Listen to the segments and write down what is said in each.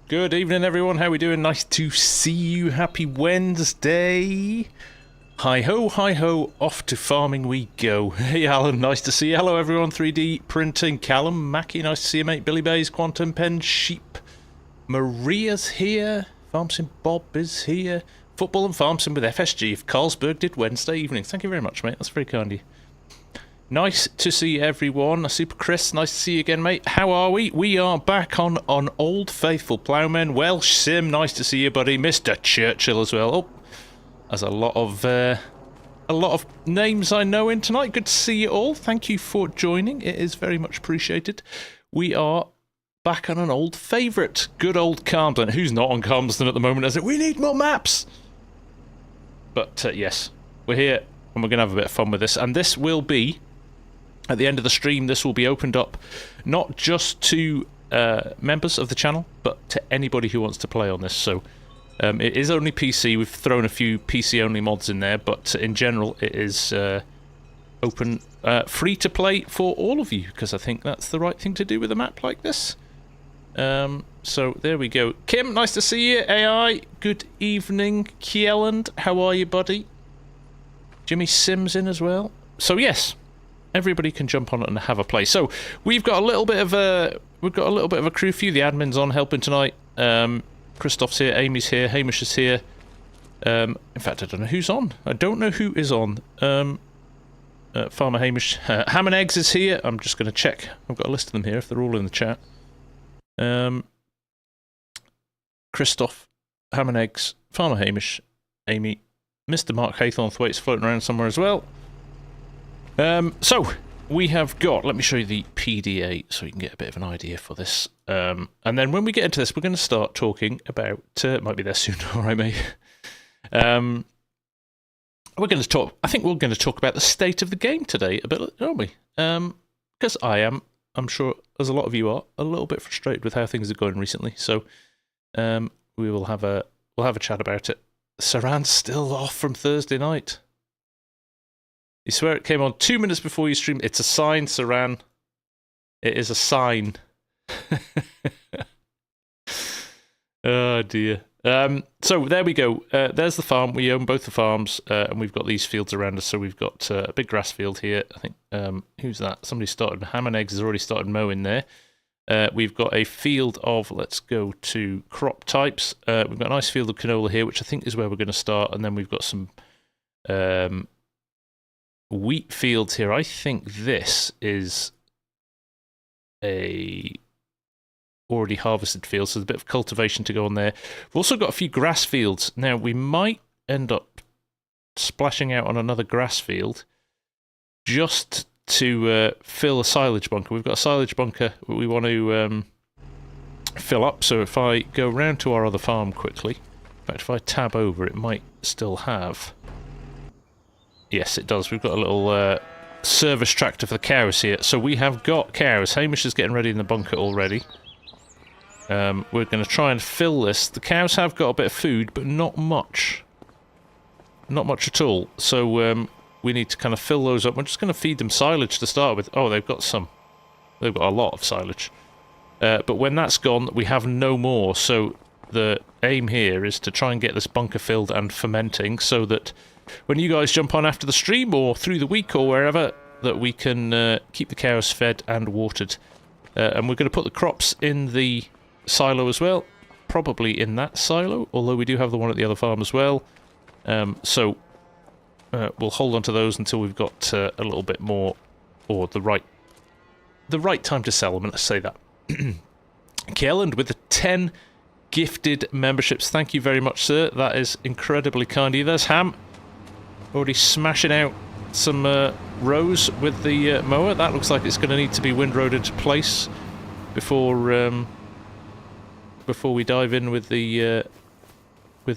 Good evening, everyone. How we doing? Nice to see you. Happy Wednesday. Hi-ho, off to farming we go. Hey, Alan, nice to see you. Hello, everyone. 3D Printing. Callum, Mackie, nice to see you, mate. Billy Bays, Quantum Pen, Sheep. Maria's here. FarmSim Bob is here. Football and FarmSim with FSG. If Carlsberg did Wednesday evening. Thank you very much, mate. That's very kind of you. Nice to see everyone. Super Chris, nice to see you again, mate. How are we? We are back on Old Faithful Ploughman. Welsh Sim, nice to see you, buddy. Mr. Churchill as well. Oh, there's a lot of names I know in tonight. Good to see you all. Thank you for joining. It is very much appreciated. We are back on an old favourite. Good old Calmsden. Who's not on Calmsden at the moment? As it, we need more maps. But yes, we're here and we're going to have a bit of fun with this. And this will be, at the end of the stream, this will be opened up not just to members of the channel, but to anybody who wants to play on this. So it is only PC. We've thrown a few PC-only mods in there, but in general, it is open, free to play for all of you, because I think that's the right thing to do with a map like this. So there we go. Kim, nice to see you. AI, good evening. Kieland, how are you, buddy? Jimmy Sims in as well. So yes, everybody can jump on it and have a play. So we've got a little bit of a crew. Few the admins on helping tonight. Christoph's here, Amy's here, Hamish is here. In fact, I don't know who's on. I don't know who is on. Farmer Hamish, Ham and Eggs is here. I'm just going to check. I've got a list of them here if they're all in the chat. Christoph, Ham and Eggs, Farmer Hamish, Amy, Mr. Mark Haythornthwaite's floating around somewhere as well. So we have got, let me show you the PDA so you can get a bit of an idea for this. And then when we get into this, we're going to start talking about, it might be there soon, alright mate. We're going to talk, I think we're going to talk about the state of the game today a bit, aren't we? Because I'm sure, as a lot of you are, a little bit frustrated with how things are going recently. So we'll have a chat about it. Saran's still off from Thursday night. You swear it came on 2 minutes before you streamed. It's a sign, Saran. It is a sign. Oh dear. So there we go. There's the farm. We own both the farms, and we've got these fields around us. So we've got a big grass field here. I think who's that? Somebody started. Ham and Eggs has already started mowing there. We've got a field of, let's go to crop types. We've got a nice field of canola here, which I think is where we're going to start, and then we've got some wheat fields here. I think this is a already harvested field, so there's a bit of cultivation to go on there. We've also got a few grass fields. Now, we might end up splashing out on another grass field just to fill a silage bunker. We've got a silage bunker we want to fill up, so if I go round to our other farm quickly, in fact, if I tab over, it might still have... Yes, it does. We've got a little service tractor for the cows here. So we have got cows. Hamish is getting ready in the bunker already. We're going to try and fill this. The cows have got a bit of food, but not much. Not much at all. So we need to kind of fill those up. We're just going to feed them silage to start with. Oh, they've got some. They've got a lot of silage. But when that's gone, we have no more. So the aim here is to try and get this bunker filled and fermenting so that when you guys jump on after the stream or through the week or wherever, that we can keep the cows fed and watered. And we're going to put the crops in the silo as well, probably in that silo, although we do have the one at the other farm as well. So we'll hold on to those until we've got a little bit more, or the right time to sell them, and let's say that. Kelland with the 10 gifted memberships. Thank you very much, sir. That is incredibly kind of you. There's Ham. Already smashing out some rows with the mower. That looks like it's going to need to be windrowed into place before we dive in with the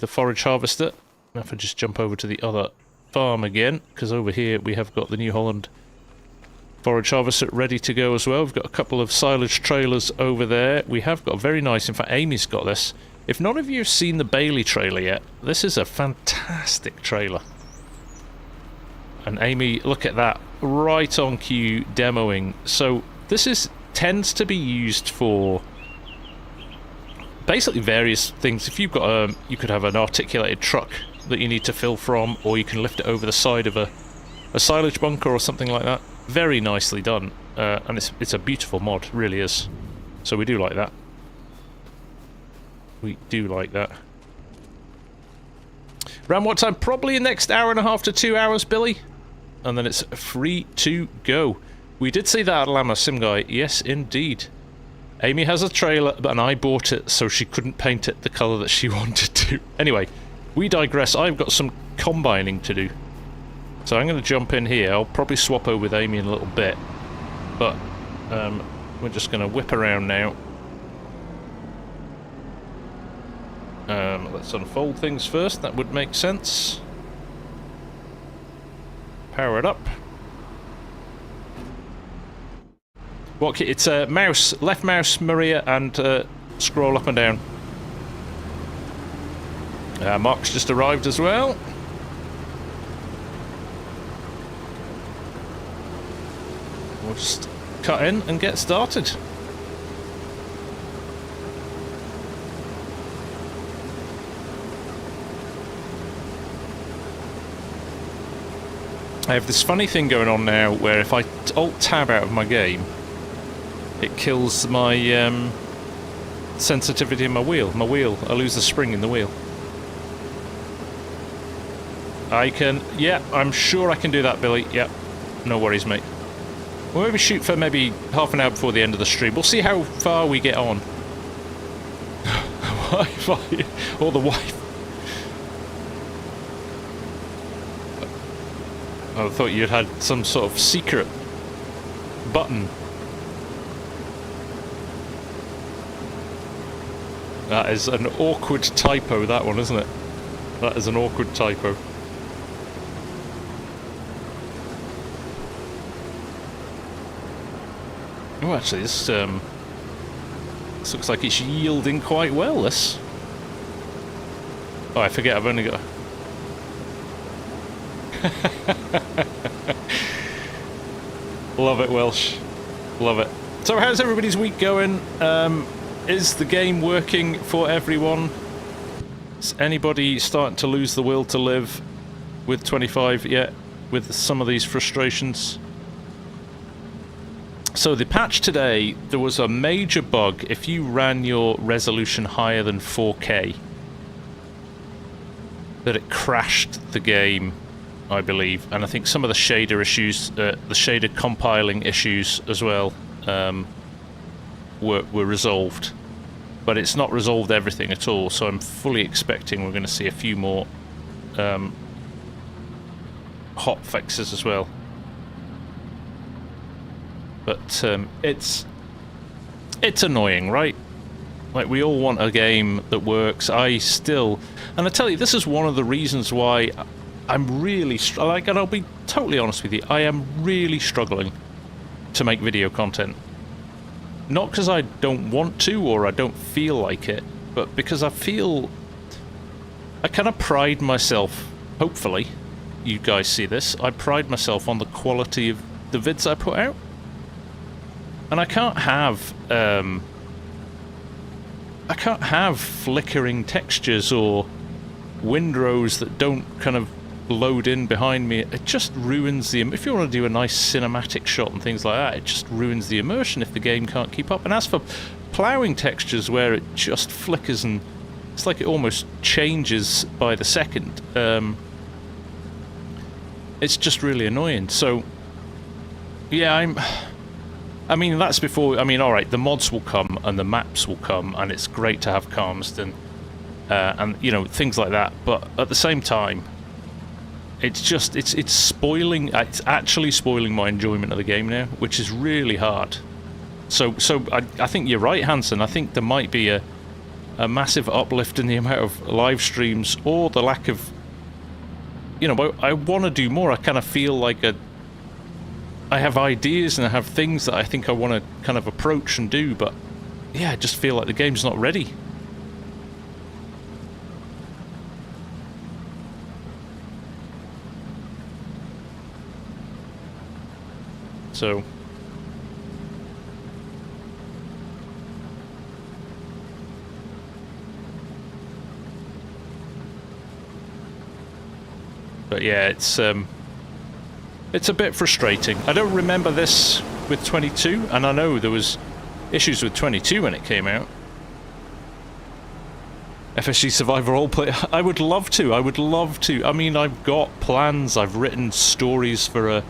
forage harvester. Now if I just jump over to the other farm again, because over here we have got the New Holland forage harvester ready to go as well. We've got a couple of silage trailers over there. We have got a very nice, in fact Amy's got this. If none of you have seen the Bailey trailer yet, this is a fantastic trailer. And Amy, look at that, right on cue demoing. So this tends to be used for basically various things. If you've got you could have an articulated truck that you need to fill from, or you can lift it over the side of a silage bunker or something like that. Very nicely done, and it's a beautiful mod, really is. So we do like that. We do like that. Around what time? Probably the next hour and a half to 2 hours, Billy. And then it's free to go. We did see that at FarmSimGuy. Yes, indeed. Amy has a trailer, and I bought it so she couldn't paint it the colour that she wanted to. Anyway, we digress. I've got some combining to do. So I'm going to jump in here. I'll probably swap over with Amy in a little bit. But we're just going to whip around now. Let's unfold things first. That would make sense. Power it up. What? It's a mouse, left mouse, Maria, and scroll up and down. Mark's just arrived as well. We'll just cut in and get started. I have this funny thing going on now where if I alt-tab out of my game, it kills my sensitivity in my wheel. I lose the spring in the wheel. I can... yeah, I'm sure I can do that, Billy. Yep, no worries, mate. We'll maybe shoot for maybe half an hour before the end of the stream. We'll see how far we get on. Wi-Fi, or the Wi-Fi. I thought you'd had some sort of secret button. That is an awkward typo, that one, isn't it? That is an awkward typo. Oh, actually, this looks like it's yielding quite well, this. Oh, I forget, I've only got... Love it, Welsh. Love it. So how's everybody's week going? Is the game working for everyone? Is anybody starting to lose the will to live with 25 yet, with some of these frustrations? So the patch today, there was a major bug if you ran your resolution higher than 4K, that it crashed the game, I believe, and I think some of the shader issues, the shader compiling issues as well, were resolved. But it's not resolved everything at all, so I'm fully expecting we're going to see a few more hot fixes as well. But it's annoying, right? Like, we all want a game that works. I still... and I tell you, this is one of the reasons why I'm really... like, and I'll be totally honest with you, I am really struggling to make video content. Not because I don't want to, or I don't feel like it, but because I feel... I kind of pride myself, hopefully, you guys see this, I pride myself on the quality of the vids I put out. And I can't have flickering textures or windrows that don't kind of load in behind me. It just ruins the... if you want to do a nice cinematic shot and things like that, it just ruins the immersion if the game can't keep up. And as for ploughing textures where it just flickers and it's like it almost changes by the second, it's just really annoying. So yeah, I mean, that's before... I mean, alright, the mods will come and the maps will come, and it's great to have Calmsden and, you know, things like that, but at the same time, it's just... it's spoiling... it's actually spoiling my enjoyment of the game now, which is really hard. So I think you're right, Hanson. I think there might be a massive uplift in the amount of live streams, or the lack of... you know, I want to do more. I kind of feel like I have ideas and I have things that I think I want to kind of approach and do, but yeah, I just feel like the game's not ready. So But yeah, it's a bit frustrating. I don't remember this with 22, and I know there was issues with 22 when it came out. FSG Survivor all play. I would love to. I would love to. I mean, I've got plans. I've written stories for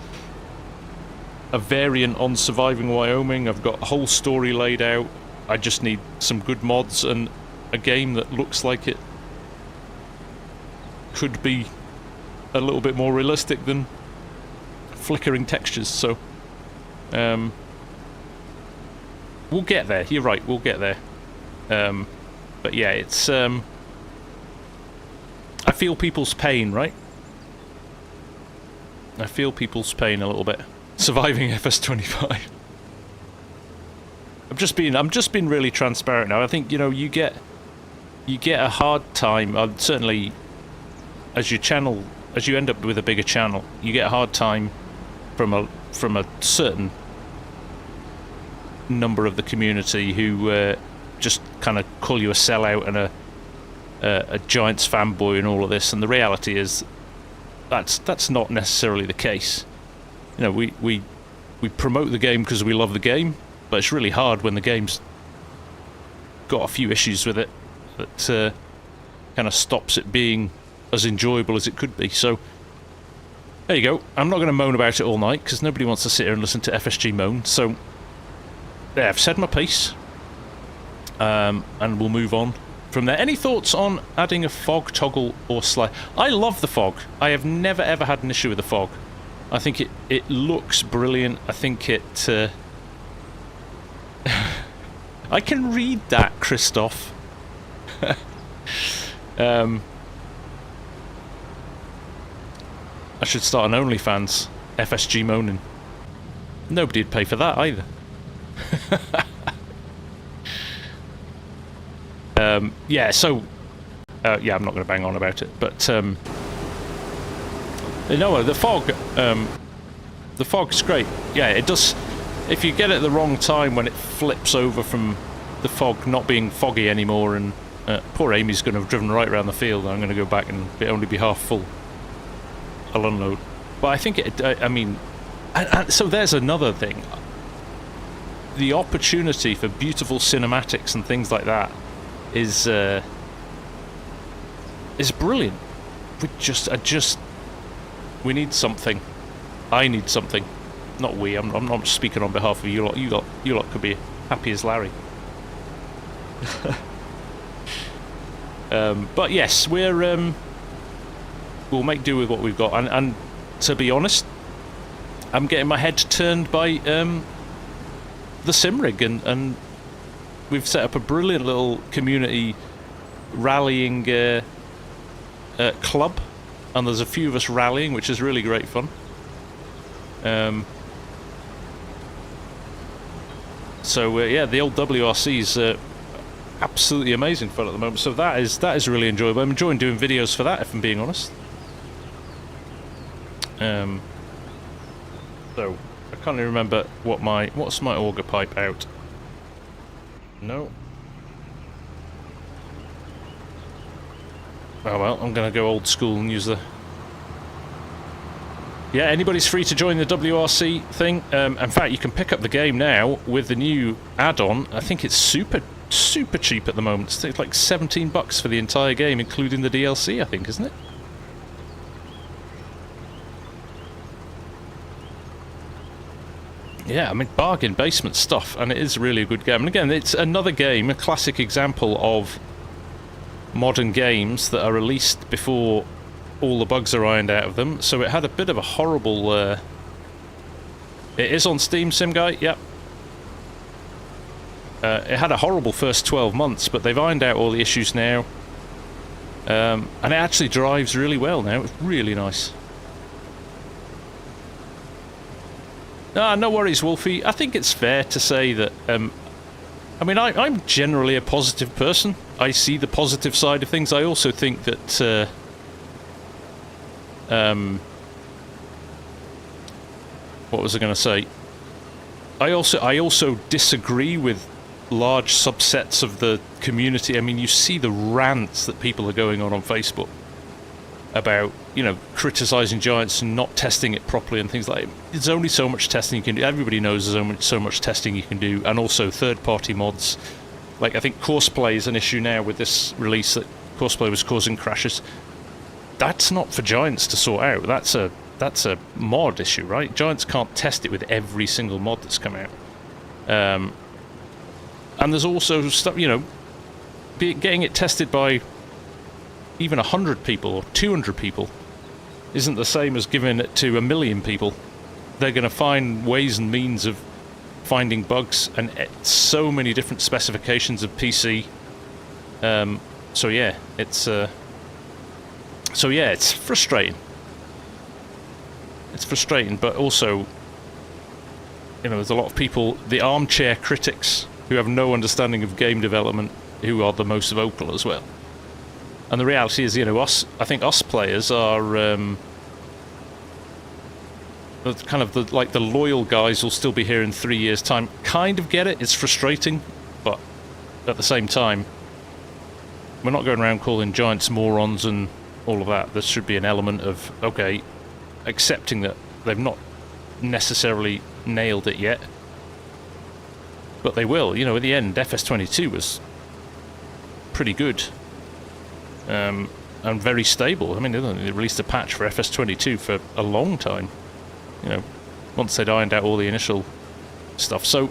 a variant on Surviving Wyoming. I've got a whole story laid out. I just need some good mods and a game that looks like it could be a little bit more realistic than flickering textures. So, we'll get there. You're right. We'll get there. But yeah, it's, I feel people's pain, right? I feel people's pain a little bit. Surviving FS25. I'm just being really transparent now. I think, you know, you get a hard time, certainly as you end up with a bigger channel, you get a hard time from a certain number of the community who, just kind of call you a sellout and a Giants fanboy and all of this, and the reality is that's not necessarily the case. You know, we promote the game because we love the game, but it's really hard when the game's got a few issues with it that kind of stops it being as enjoyable as it could be. So there you go. I'm not going to moan about it all night because nobody wants to sit here and listen to FSG moan. So yeah, I've said my piece. And we'll move on from there. Any thoughts on adding a fog toggle or slide? I love the fog. I have never ever had an issue with the fog. I think it looks brilliant. I think it... I can read that, Christoph. I should start an OnlyFans. FSG moaning. Nobody'd pay for that either. Yeah, so yeah, I'm not going to bang on about it, but you know, the fog's great. Yeah, it does. If you get it at the wrong time, when it flips over from the fog not being foggy anymore, and poor Amy's going to have driven right around the field, and I'm going to go back and only be half full. I'll unload. But I think I mean, so there's another thing. The opportunity for beautiful cinematics and things like that is brilliant. We need something. I need something. Not we. I'm not speaking on behalf of you lot. You lot could be happy as Larry. But yes, we'll make do with what we've got. And to be honest, I'm getting my head turned by the sim rig, and we've set up a brilliant little community rallying club, and there's a few of us rallying, which is really great fun. So yeah, the old WRC's absolutely amazing fun at the moment. So that is really enjoyable. I'm enjoying doing videos for that, if I'm being honest. So I can't even remember what's my auger pipe out. No. Oh well, I'm gonna go old school and use the... Yeah, anybody's free to join the WRC thing. In fact, you can pick up the game now with the new add-on. I think it's super cheap at the moment. It's like $17 for the entire game, including the DLC, I think, isn't it? Yeah, I mean, bargain basement stuff, and it is really a good game. And again, it's another game, a classic example of modern games that are released before all the bugs are ironed out of them. So it had a bit of a horrible... It is on Steam, Sim Guy, yep. It had a horrible first 12 months, but they've ironed out all the issues now. And it actually drives really well now. It's really nice. No worries, Wolfie. I think it's fair to say that... I mean, I'm generally a positive person. I see the positive side of things. I also think that... what was I going to say? I also disagree with large subsets of the community. I mean, you see the rants that people are going on Facebook about you know, criticising Giants and not testing it properly and things like that. There's only so much testing you can do. Everybody knows there's only so much testing you can do, and also third-party mods. Like, I think Courseplay is an issue now with this release, that Courseplay was causing crashes. That's not for Giants to sort out. That's a mod issue, right? Giants can't test it with every single mod that's come out. And there's also stuff, you know, getting it tested by even 100 people or 200 people isn't the same as giving it to 1 million people. They're going to find ways and means of finding bugs, and so many different specifications of PC. So yeah, it's frustrating. It's frustrating, but also, you know, there's a lot of people, the armchair critics, who have no understanding of game development, who are the most vocal as well. And the reality is, you know, I think us players are kind of the loyal guys will still be here in 3 years' time. Kind of get it. It's frustrating, but at the same time, we're not going around calling Giants morons and all of that. There should be an element of, okay, accepting that they've not necessarily nailed it yet, but they will. You know, at the end, FS22 was pretty good. And very stable. I mean, they released a patch for FS22 for a long time. You know, once they'd ironed out all the initial stuff. So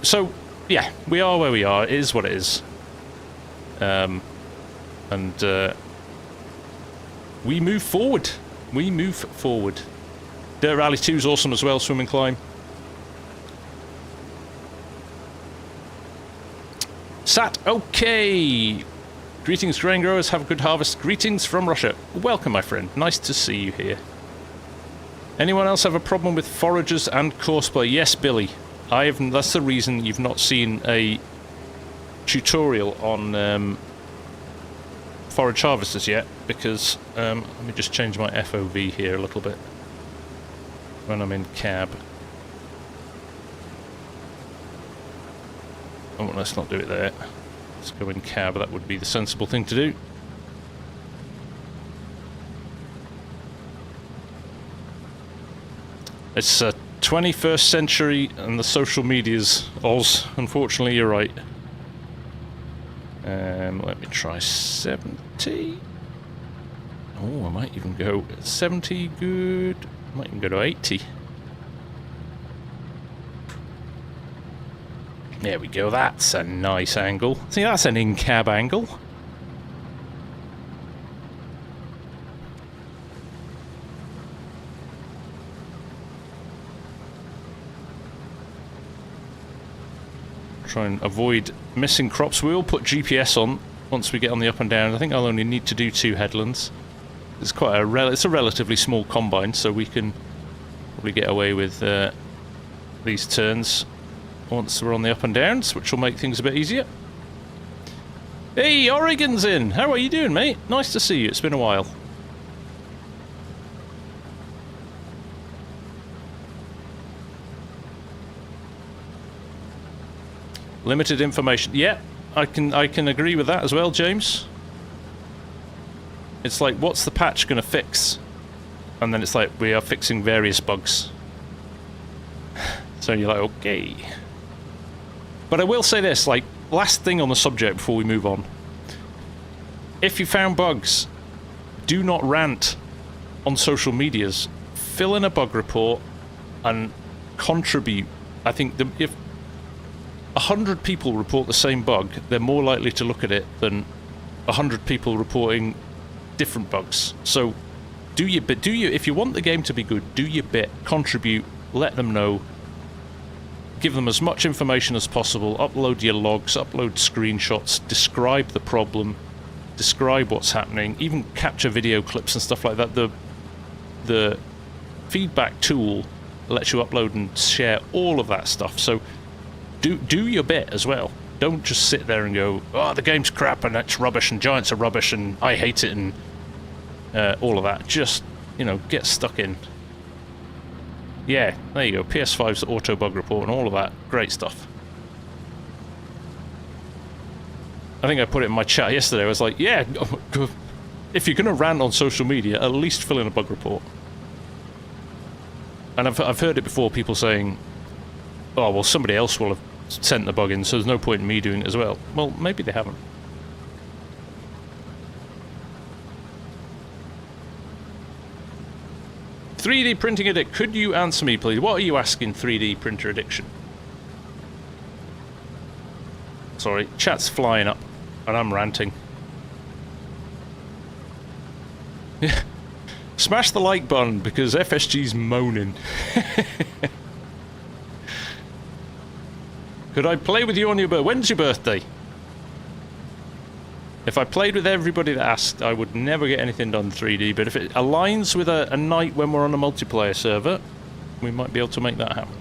yeah, we are where we are. It is what it is. We move forward. We move forward. Dirt Rally 2 is awesome as well. Swim and climb. Sat. Okay. Greetings, grain growers. Have a good harvest. Greetings from Russia. Welcome, my friend. Nice to see you here. Anyone else have a problem with foragers and courseplay? Yes, Billy. That's the reason you've not seen a tutorial on forage harvesters yet, because let me just change my FOV here a little bit when I'm in cab. Oh, let's not do it there. Let's go in cab, that would be the sensible thing to do. It's 21st century and the social medias, Oz. Unfortunately, you're right. Let me try 70. Oh, I might even go 70, good. I might even go to 80. There we go, that's a nice angle. See, that's an in-cab angle. Try and avoid missing crops. We will put GPS on once we get on the up and down. I think I'll only need to do 2 headlands. It's quite it's a relatively small combine, so we can probably get away with these turns once we're on the up and downs, which will make things a bit easier. Hey, Oregon's in! How are you doing, mate? Nice to see you, it's been a while. Limited information. Yeah, I can agree with that as well, James. It's like, what's the patch going to fix? And then it's like, we are fixing various bugs. So you're like, okay. But I will say this, like, last thing on the subject before we move on. If you found bugs, do not rant on social medias. Fill in a bug report and contribute. I think if 100 people report the same bug, they're more likely to look at it than 100 people reporting different bugs. So do your bit. If you want the game to be good, do your bit. Contribute. Let them know. Give them as much information as possible. Upload your logs. Upload screenshots. Describe the problem. Describe what's happening. Even capture video clips and stuff like that. The feedback tool lets you upload and share all of that stuff. So do your bit as well. Don't just sit there and go, oh, the game's crap and it's rubbish and Giants are rubbish and I hate it and all of that. Just, you know, get stuck in. Yeah, there you go. PS5's auto bug report and all of that. Great stuff. I think I put it in my chat yesterday. I was like, yeah, if you're going to rant on social media, at least fill in a bug report. And I've heard it before, people saying, oh, well, somebody else will have sent the bug in, so there's no point in me doing it as well. Well, maybe they haven't. "3D printing addict, could you answer me, please? What are you asking, 3D printer addiction?" Sorry, chat's flying up, and I'm ranting. Yeah. Smash the like button, because FSG's moaning. Could I play with you on your birthday? When's your birthday? If I played with everybody that asked, I would never get anything done 3D, but if it aligns with a night when we're on a multiplayer server, we might be able to make that happen.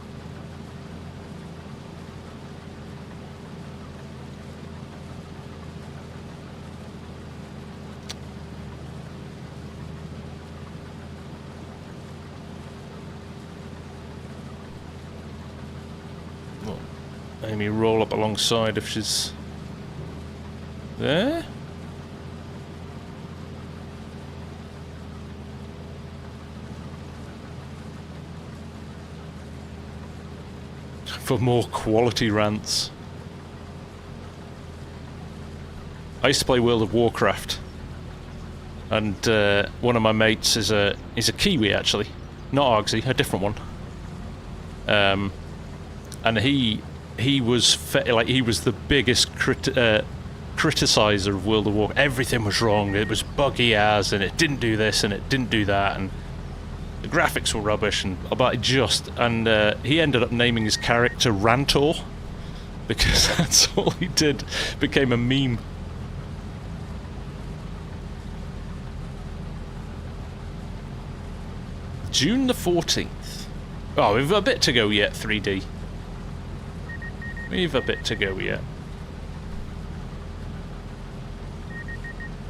Well, Amy roll up alongside if she's there. For more quality rants. I used to play World of Warcraft, and one of my mates is a Kiwi actually, not Argsy, a different one. And he was he was the biggest criticizer of World of Warcraft. Everything was wrong. It was buggy as, and it didn't do this, and it didn't do that, and the graphics were rubbish, and he ended up naming his character Rantor because that's all he did. Became a meme. June the 14th. Oh, we've a bit to go yet, 3D. We've a bit to go yet.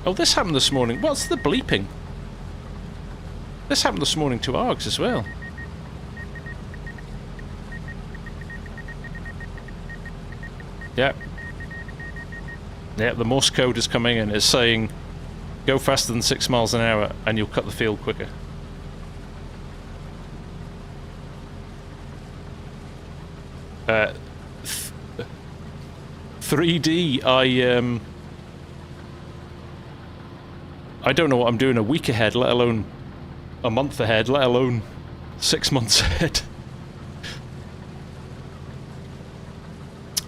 Oh, this happened this morning. What's the bleeping? This happened this morning to Args as well. Yep. Yep, the Morse code is coming in. It's saying, go faster than 6 miles an hour and you'll cut the field quicker. Uh, 3D, I don't know what I'm doing a week ahead, let alone a month ahead, let alone 6 months ahead.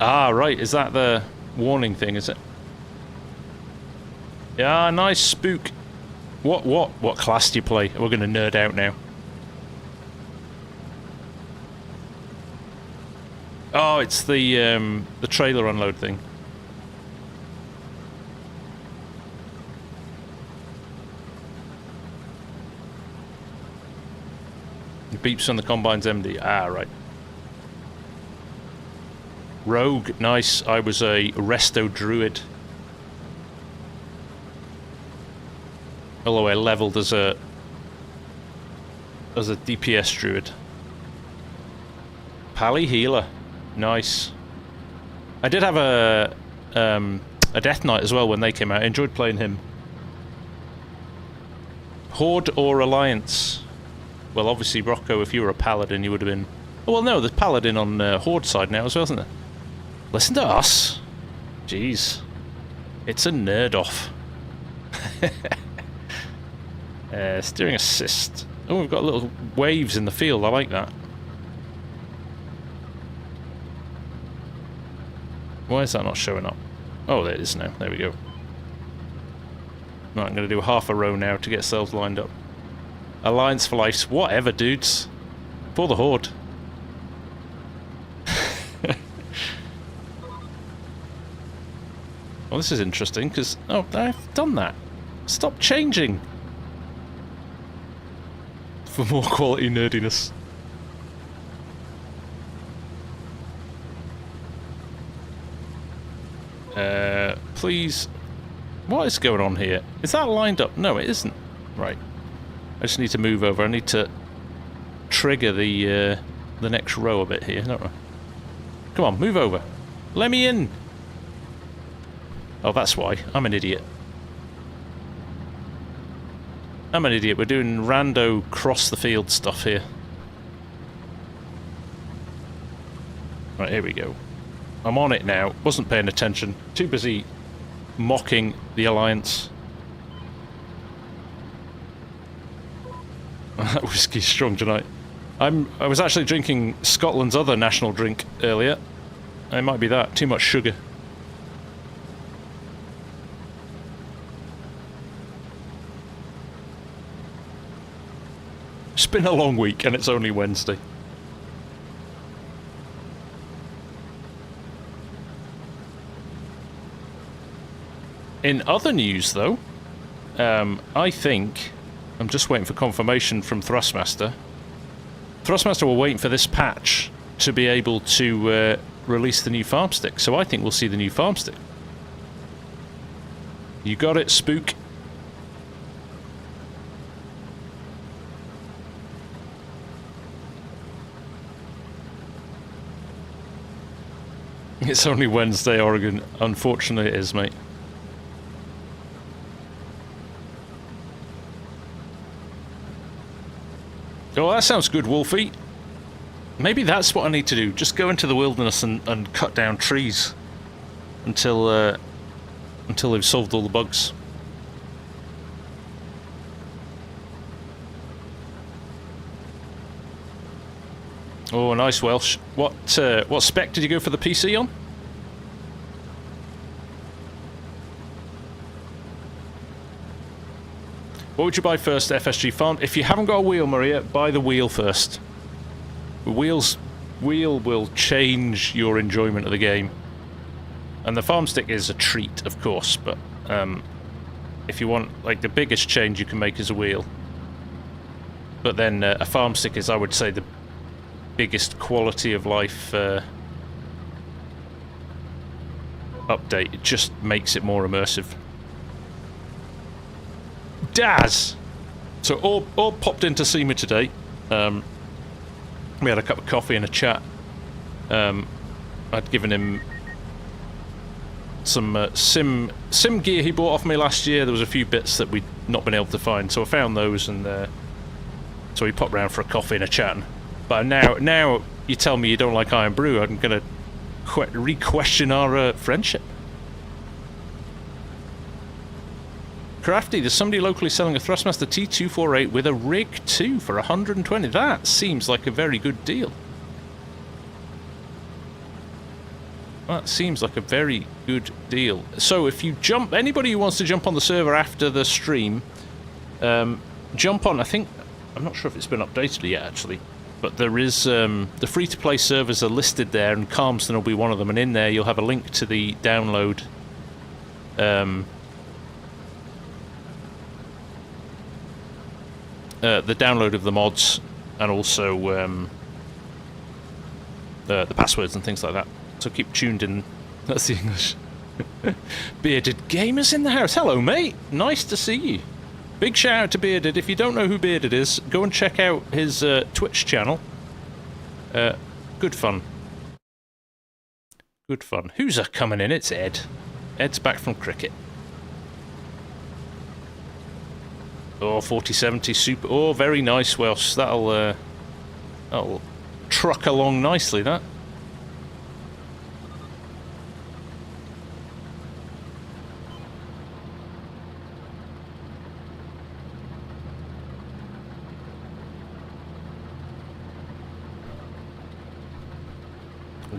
Ah, right, is that the warning thing, is it? Yeah, nice spook. What class do you play? We're gonna nerd out now. Oh, it's the trailer unload thing. It beeps on the Combine's MD. Ah, right. Rogue, nice. I was a Resto Druid. Although I leveled as a DPS Druid. Pally Healer. Nice. I did have a Death Knight as well when they came out. I enjoyed playing him. Horde or Alliance? Well, obviously, Rocco, if you were a Paladin, you would have been... Oh, well, no, there's Paladin on Horde side now as well, isn't there? Listen to us. Jeez. It's a nerd off. Steering assist. Oh, we've got little waves in the field. I like that. Why is that not showing up? Oh, there it is now. There we go. Right, I'm going to do half a row now to get ourselves lined up. Alliance for life. Whatever, dudes. For the Horde. Well, this is interesting, because... Oh, I've done that. Stop changing. For more quality nerdiness. Please... What is going on here? Is that lined up? No, it isn't. Right. I just need to move over. I need to trigger the next row a bit here, don't I? Come on, move over. Let me in. Oh, that's why. I'm an idiot. I'm an idiot. We're doing rando cross the field stuff here. Right, here we go. I'm on it now. Wasn't paying attention. Too busy mocking the Alliance. That whiskey's strong tonight. I was actually drinking Scotland's other national drink earlier. It might be that. Too much sugar. It's been a long week and it's only Wednesday. In other news, though, I think... I'm just waiting for confirmation from Thrustmaster. Thrustmaster were waiting for this patch to be able to release the new farm stick, so I think we'll see the new farm stick. You got it, Spook. It's only Wednesday, Oregon. Unfortunately it is, mate. Oh, that sounds good, Wolfie. Maybe that's what I need to do. Just go into the wilderness and cut down trees until they've solved all the bugs. Oh, nice Welsh. What spec did you go for the PC on? What would you buy first, FSG Farm? If you haven't got a wheel, Maria, buy the wheel first. The wheel will change your enjoyment of the game. And the farm stick is a treat, of course, but if you want, like, the biggest change you can make is a wheel. But then a farm stick is, I would say, the biggest quality of life update. It just makes it more immersive. Daz! So all popped in to see me today. We had a cup of coffee and a chat. I'd given him some sim gear he bought off me last year. There was a few bits that we'd not been able to find, so I found those, and so we popped round for a coffee and a chat. But now you tell me you don't like Iron Brew, I'm going to re-question our friendship. Crafty, there's somebody locally selling a Thrustmaster T248 with a rig too for 120. That seems like a very good deal. That seems like a very good deal. So if you jump, anybody who wants to jump on the server after the stream, jump on. I'm not sure if it's been updated yet actually, but there is the free-to-play servers are listed there, and Calmsden will be one of them. And in there you'll have a link to the download. The download of the mods, and also the passwords and things like that. So keep tuned in. That's the English. Bearded Gamers in the house. Hello, mate. Nice to see you. Big shout out to Bearded. If you don't know who Bearded is, go and check out his Twitch channel. Good fun. Good fun. Who's coming in? It's Ed. Ed's back from cricket. Oh, 4070 super. Oh, very nice, Welsh. That'll truck along nicely, that.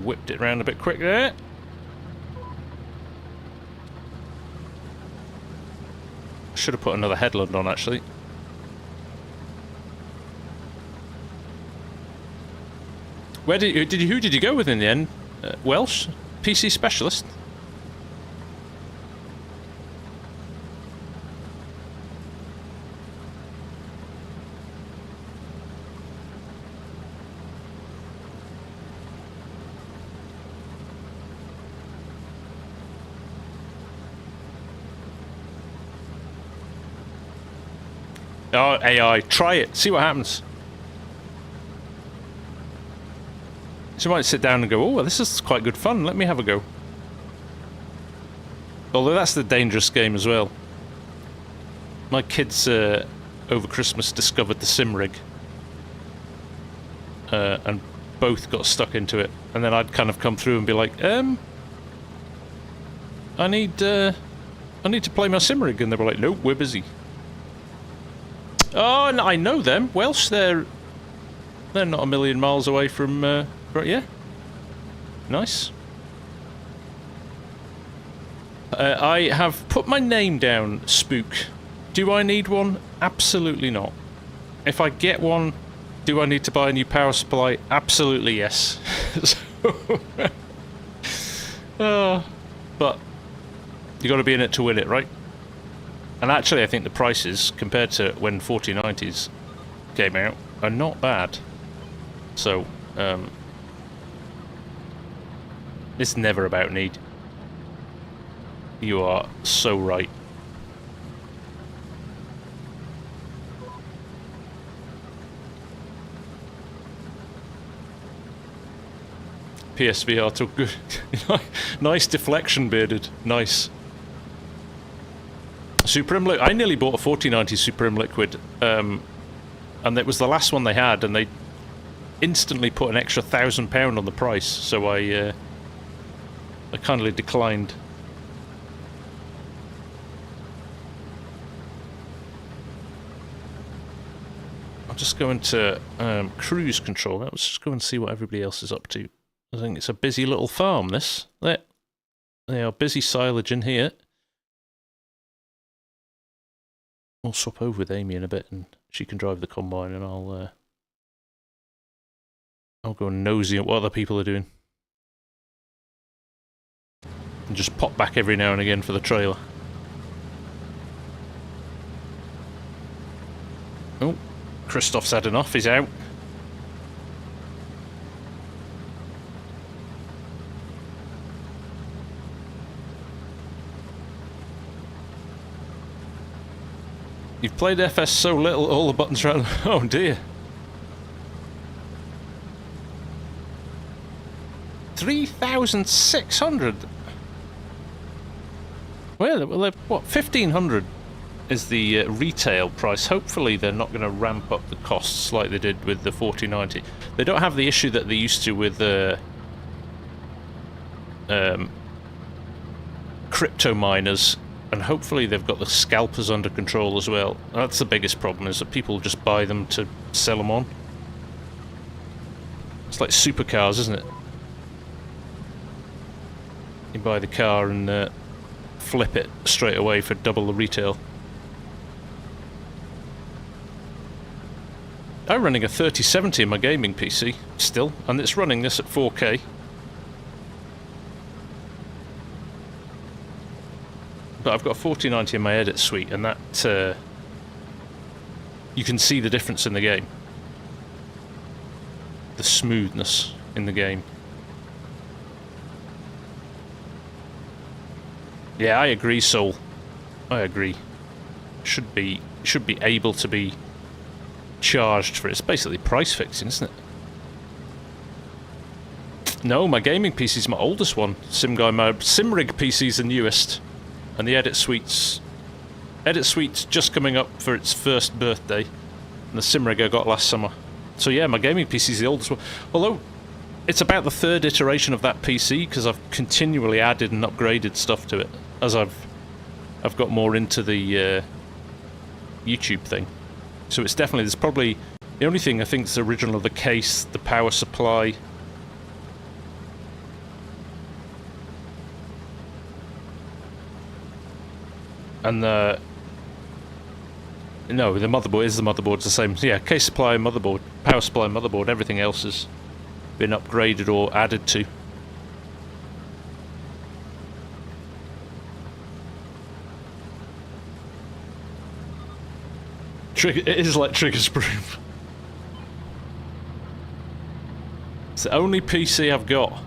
Whipped it round a bit quick there. Should have put another headland on, actually. Who did you go with in the end? Welsh? PC specialist? Oh, AI, try it, see what happens. So you might sit down and go, oh, well, this is quite good fun, let me have a go. Although that's the dangerous game as well. My kids over Christmas discovered the sim rig. And both got stuck into it. And then I'd kind of come through and be like, I need to play my sim rig. And they were like, nope, we're busy. Oh, and I know them. Welsh, they're not a million miles away from, right, yeah. Nice. I have put my name down, Spook. Do I need one? Absolutely not. If I get one, do I need to buy a new power supply? Absolutely yes. But you got to be in it to win it, right? And actually, I think the prices, compared to when 4090s came out, are not bad. So, it's never about need. You are so right. PSVR took good. Nice deflection, bearded. Nice. Supreme Liquid. I nearly bought a 4090 Supreme Liquid, and it was the last one they had, and they instantly put an extra £1,000 on the price. So I kindly declined. I'll just go into cruise control. Let's just go and see what everybody else is up to. I think it's a busy little farm, this. They are busy silage in here. We'll swap over with Amy in a bit, and she can drive the combine, and I'll go nosy at what other people are doing. And just pop back every now and again for the trailer. Oh, Christoph's had enough, he's out. You've played FS so little, all the buttons around. Oh dear. 3,600. Well, what? 1,500 is the retail price. Hopefully, they're not going to ramp up the costs like they did with the 4090. They don't have the issue that they used to with crypto miners. And hopefully they've got the scalpers under control as well. That's the biggest problem, is that people just buy them to sell them on. It's like supercars, isn't it? You buy the car and flip it straight away for double the retail. I'm running a 3070 in my gaming PC still, and it's running this at 4K. But I've got a 4090 in my edit suite, and that you can see the difference in the game. The smoothness in the game. Yeah, I agree, Soul. I agree. Should be able to be charged for it. It's basically price fixing, isn't it? No, my gaming PC is my oldest one. SimGuy, my SimRig PC is the newest. And the edit suite's just coming up for its first birthday, and the SimRig I got last summer. So yeah, my gaming PC's the oldest one. Although it's about the third iteration of that PC, because I've continually added and upgraded stuff to it as I've got more into the YouTube thing. So it's definitely, there's probably the only thing I think is the original of the case, the power supply. And no, the motherboard is the motherboard's the same. Yeah, case supply, motherboard, power supply, motherboard. Everything else has been upgraded or added to. It is like Trigger's broom. It's the only PC I've got.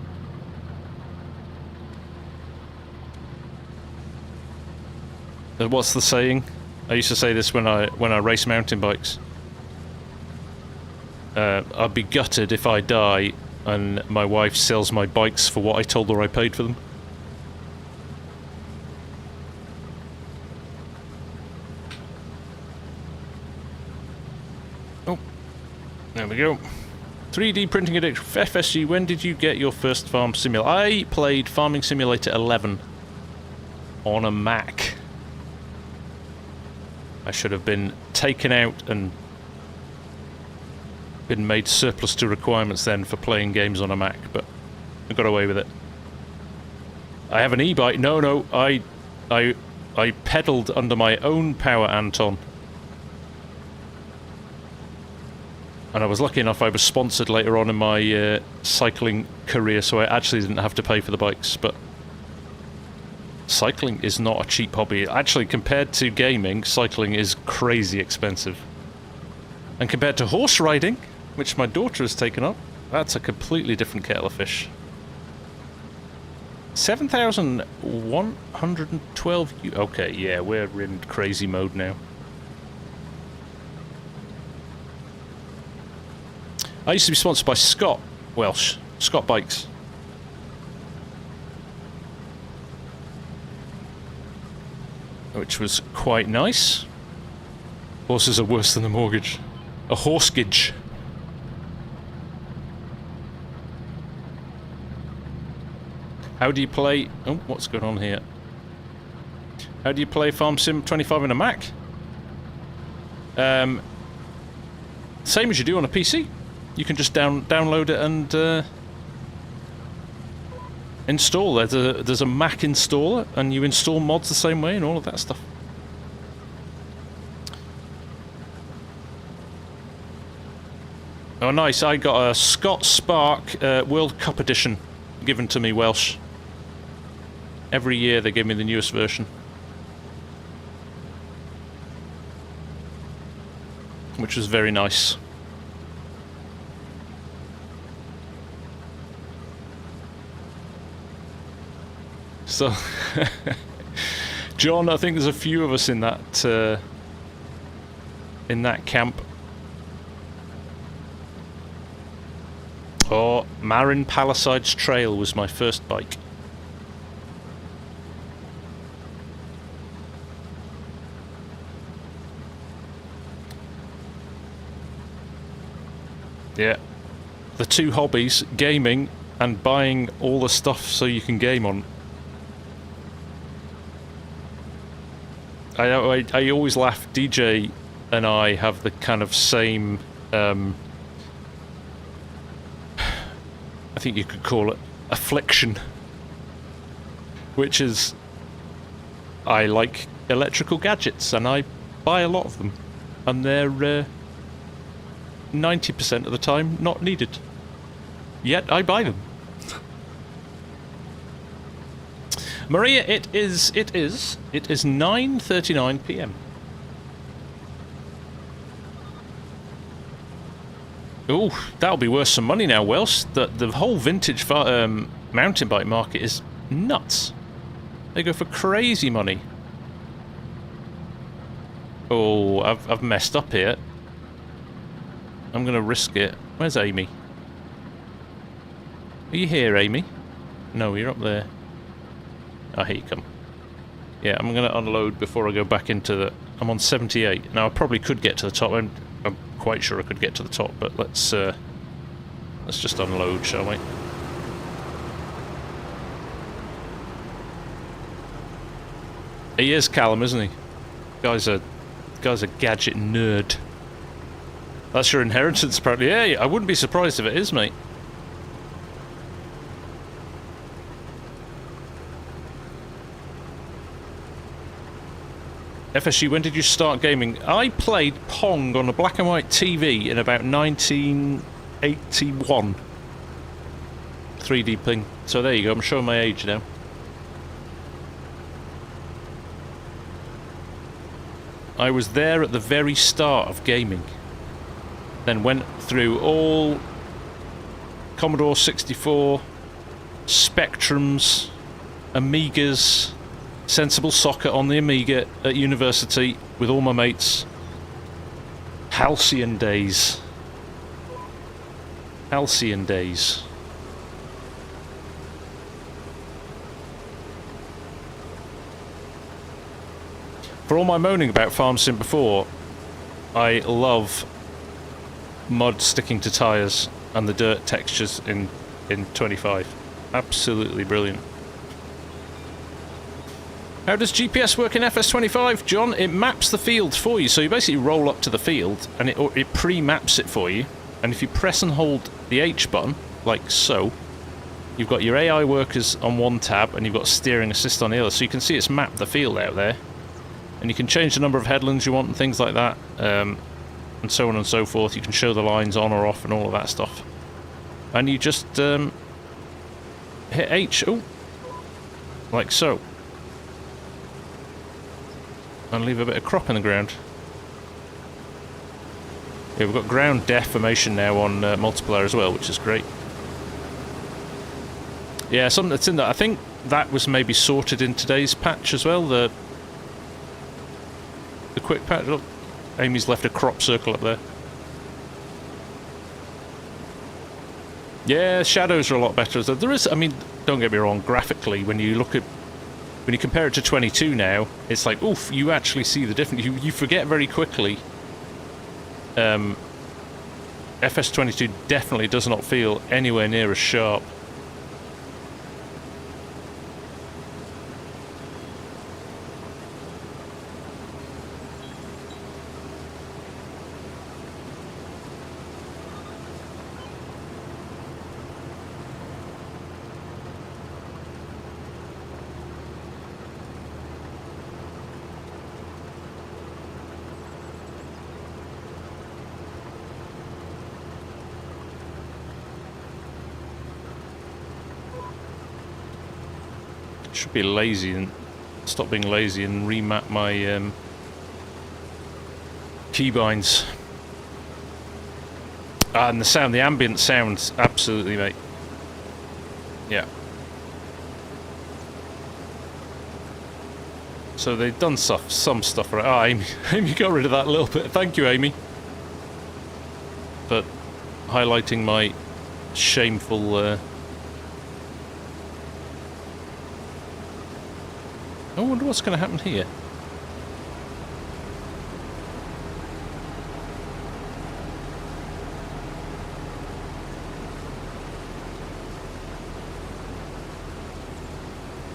What's the saying? I used to say this when I race mountain bikes. I'd be gutted if I die and my wife sells my bikes for what I told her I paid for them. we go. 3D printing addiction. FSG, when did you get your first farm simulator? I played Farming Simulator 11 on a Mac. I should have been taken out and been made surplus to requirements then for playing games on a Mac, but I got away with it. I have an e-bike. No, I pedalled under my own power, Anton. And I was lucky enough I was sponsored later on in my cycling career, so I actually didn't have to pay for the bikes, but cycling is not a cheap hobby. Actually, compared to gaming, cycling is crazy expensive. And compared to horse riding, which my daughter has taken up, that's a completely different kettle of fish. 7,112... Okay, yeah, we're in crazy mode now. I used to be sponsored by Scott Welsh, Scott Bikes. Which was quite nice. Horses are worse than a mortgage. A horsegage. How do you play... Oh, what's going on here? How do you play FarmSim 25 in a Mac? Same as you do on a PC. You can just download it and install. There's a Mac installer, and you install mods the same way and all of that stuff. Oh, nice! I got a Scott Spark World Cup edition given to me, Welsh. Every year they give me the newest version, which was very nice. So, John, I think there's a few of us in that camp. Oh, Marin Palisades Trail was my first bike. Yeah. The two hobbies, gaming and buying all the stuff so you can game on. I always laugh. DJ and I have the kind of same, I think you could call it affliction, which is I like electrical gadgets and I buy a lot of them, and they're 90% of the time not needed. Yet I buy them. Maria, it is 9:39 PM. Oh, that'll be worth some money now, Welsh. The whole vintage mountain bike market is nuts. They go for crazy money. Oh, I've messed up here. I'm gonna risk it. Where's Amy? Are you here, Amy? No, you're up there. Oh, here you come. Yeah, I'm going to unload before I go back into the... I'm on 78. Now, I probably could get to the top. I'm quite sure I could get to the top, but let's just unload, shall we? He is Callum, isn't he? Guy's a gadget nerd. That's your inheritance, apparently. Yeah, I wouldn't be surprised if it is, mate. FSG, when did you start gaming? I played Pong on a black and white TV in about 1981. 3D ping. So there you go, I'm showing my age now. I was there at the very start of gaming. Then went through all Commodore 64, Spectrums, Amigas, sensible soccer on the Amiga at university with all my mates. Halcyon days. Halcyon days. For all my moaning about FarmSim before, I love mud sticking to tyres and the dirt textures in 25. Absolutely brilliant. How does GPS work in FS25, John? It maps the field for you, so you basically roll up to the field and it pre-maps it for you, and if you press and hold the H button, like so, you've got your AI workers on one tab and you've got steering assist on the other, so you can see it's mapped the field out there, and you can change the number of headlands you want and things like that, and so on and so forth. You can show the lines on or off and all of that stuff, and you just hit H, like so, and leave a bit of crop in the ground. Yeah, we've got ground deformation now on multiplayer as well, which is great. Yeah, something that's in there. I think that was maybe sorted in today's patch as well, the quick patch. Look, Amy's left a crop circle up there. Yeah, shadows are a lot better. There is, I mean, don't get me wrong, graphically, when you compare it to 22 now, it's like, oof, you actually see the difference. You forget very quickly. FS22 definitely does not feel anywhere near as sharp. Should be lazy and stop being lazy and remap my keybinds. And the sound, the ambient sounds, absolutely, mate. Yeah. So they've done some stuff right. Oh, Amy, Amy got rid of that a little bit. Thank you, Amy. But highlighting my shameful. I wonder what's going to happen here.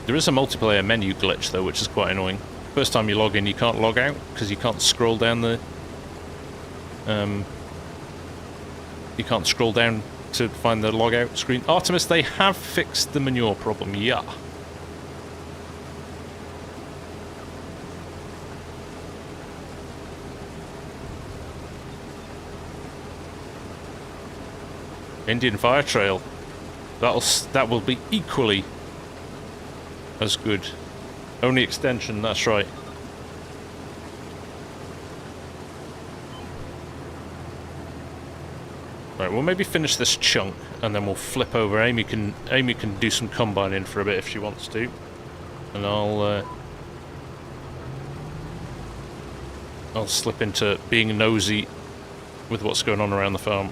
There is a multiplayer menu glitch though, which is quite annoying. First time you log in, you can't log out because you can't scroll down the. You can't scroll down to find the logout screen. Artemis, they have fixed the manure problem. Yeah. Indian Fire Trail. That will be equally as good. Only extension, that's right. Right, we'll maybe finish this chunk and then we'll flip over. Amy can do some combining for a bit if she wants to, and I'll slip into being nosy with what's going on around the farm.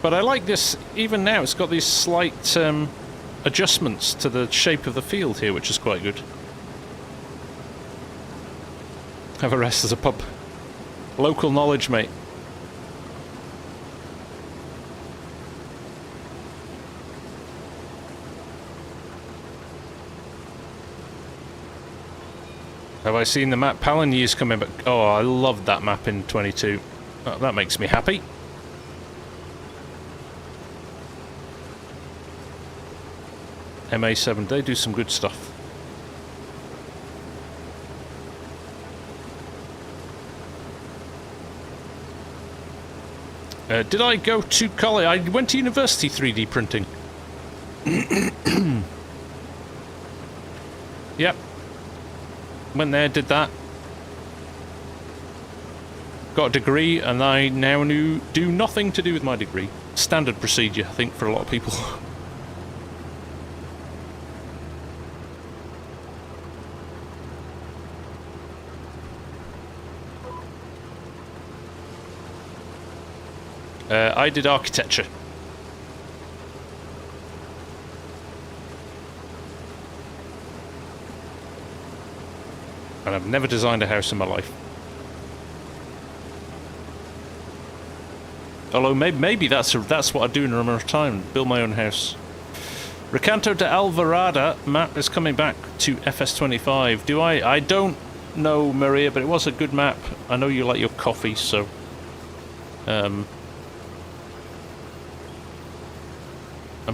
But I like this, even now, it's got these slight adjustments to the shape of the field here, which is quite good. Have a rest as a pub. Local knowledge, mate. Have I seen the map Palanese coming back? Oh, I loved that map in 22. Oh, that makes me happy. MA7, they do some good stuff. Did I go to college? I went to university 3D printing. Yep. Went there, did that. Got a degree, and I now do nothing to do with my degree. Standard procedure, I think, for a lot of people. I did architecture. And I've never designed a house in my life. Although maybe that's what I do in my retirement, build my own house. Recanto de Alvarada map is coming back to FS25. Do I? I don't know, Maria, but it was a good map. I know you like your coffee, so... I'm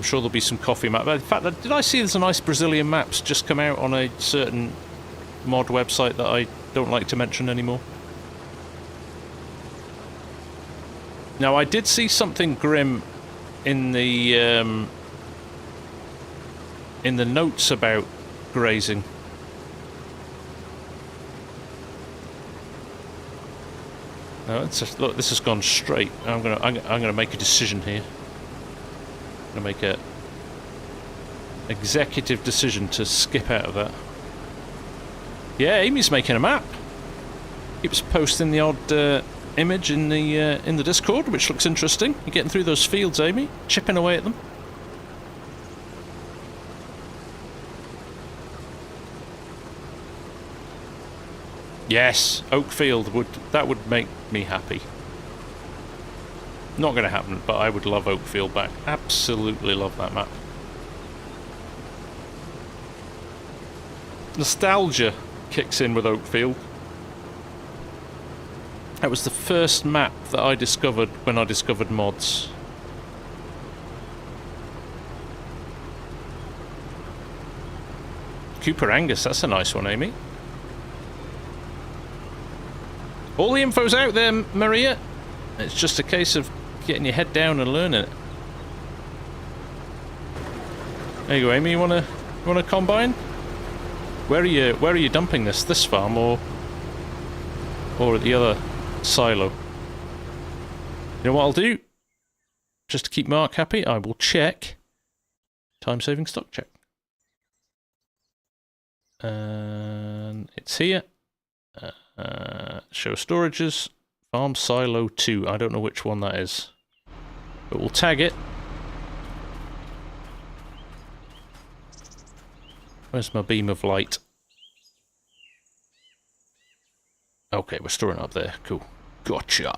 sure there'll be some coffee map. In fact, did I see there's a nice Brazilian maps just come out on a certain mod website that I don't like to mention anymore? Now, I did see something grim in the notes about grazing. No, it's just, look, this has gone straight. I'm gonna make a decision here. I'm gonna make a executive decision to skip out of that. Yeah, Amy's making a map. Keeps posting the odd image in the Discord, which looks interesting. You're getting through those fields, Amy, chipping away at them. Yes, Oakfield would make me happy. Not going to happen, but I would love Oakfield back. Absolutely love that map. Nostalgia kicks in with Oakfield. That was the first map that I discovered when I discovered mods. Cooper Angus, that's a nice one, Amy. All the info's out there, Maria. It's just a case of getting your head down and learning it. There you go, Amy. You wanna combine? Where are you dumping this? This farm or at the other silo? You know what I'll do? Just to keep Mark happy, I will check time-saving stock check. And it's here. Show storages. Farm silo 2. I don't know which one that is, but we'll tag it. Where's my beam of light? Okay, we're storing up there. Cool. Gotcha.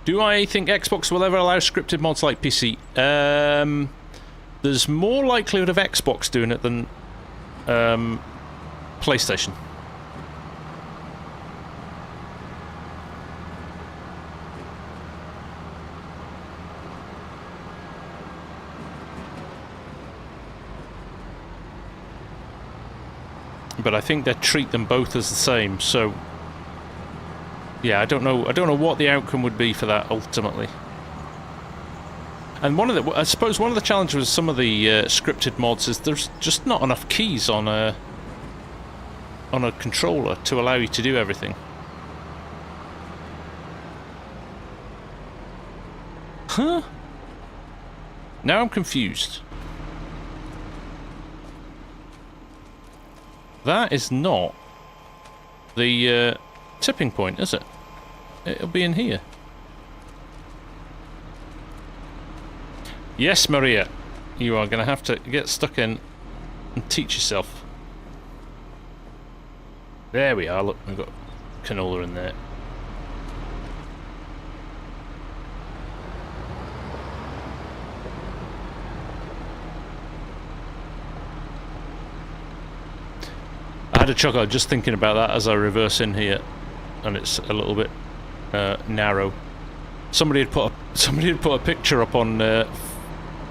Do I think Xbox will ever allow scripted mods like PC? There's more likelihood of Xbox doing it than PlayStation. But I think they treat them both as the same, so yeah, I don't know what the outcome would be for that ultimately. And I suppose one of the challenges with some of the scripted mods is there's just not enough keys on a controller to allow you to do everything. Huh? Now I'm confused. That is not the tipping point, is it? It'll be in here. Yes, Maria, you are going to have to get stuck in and teach yourself. There we are, look, we've got canola in there. I had a chuckle just thinking about that as I reverse in here, and it's a little bit narrow. Somebody had put a picture up on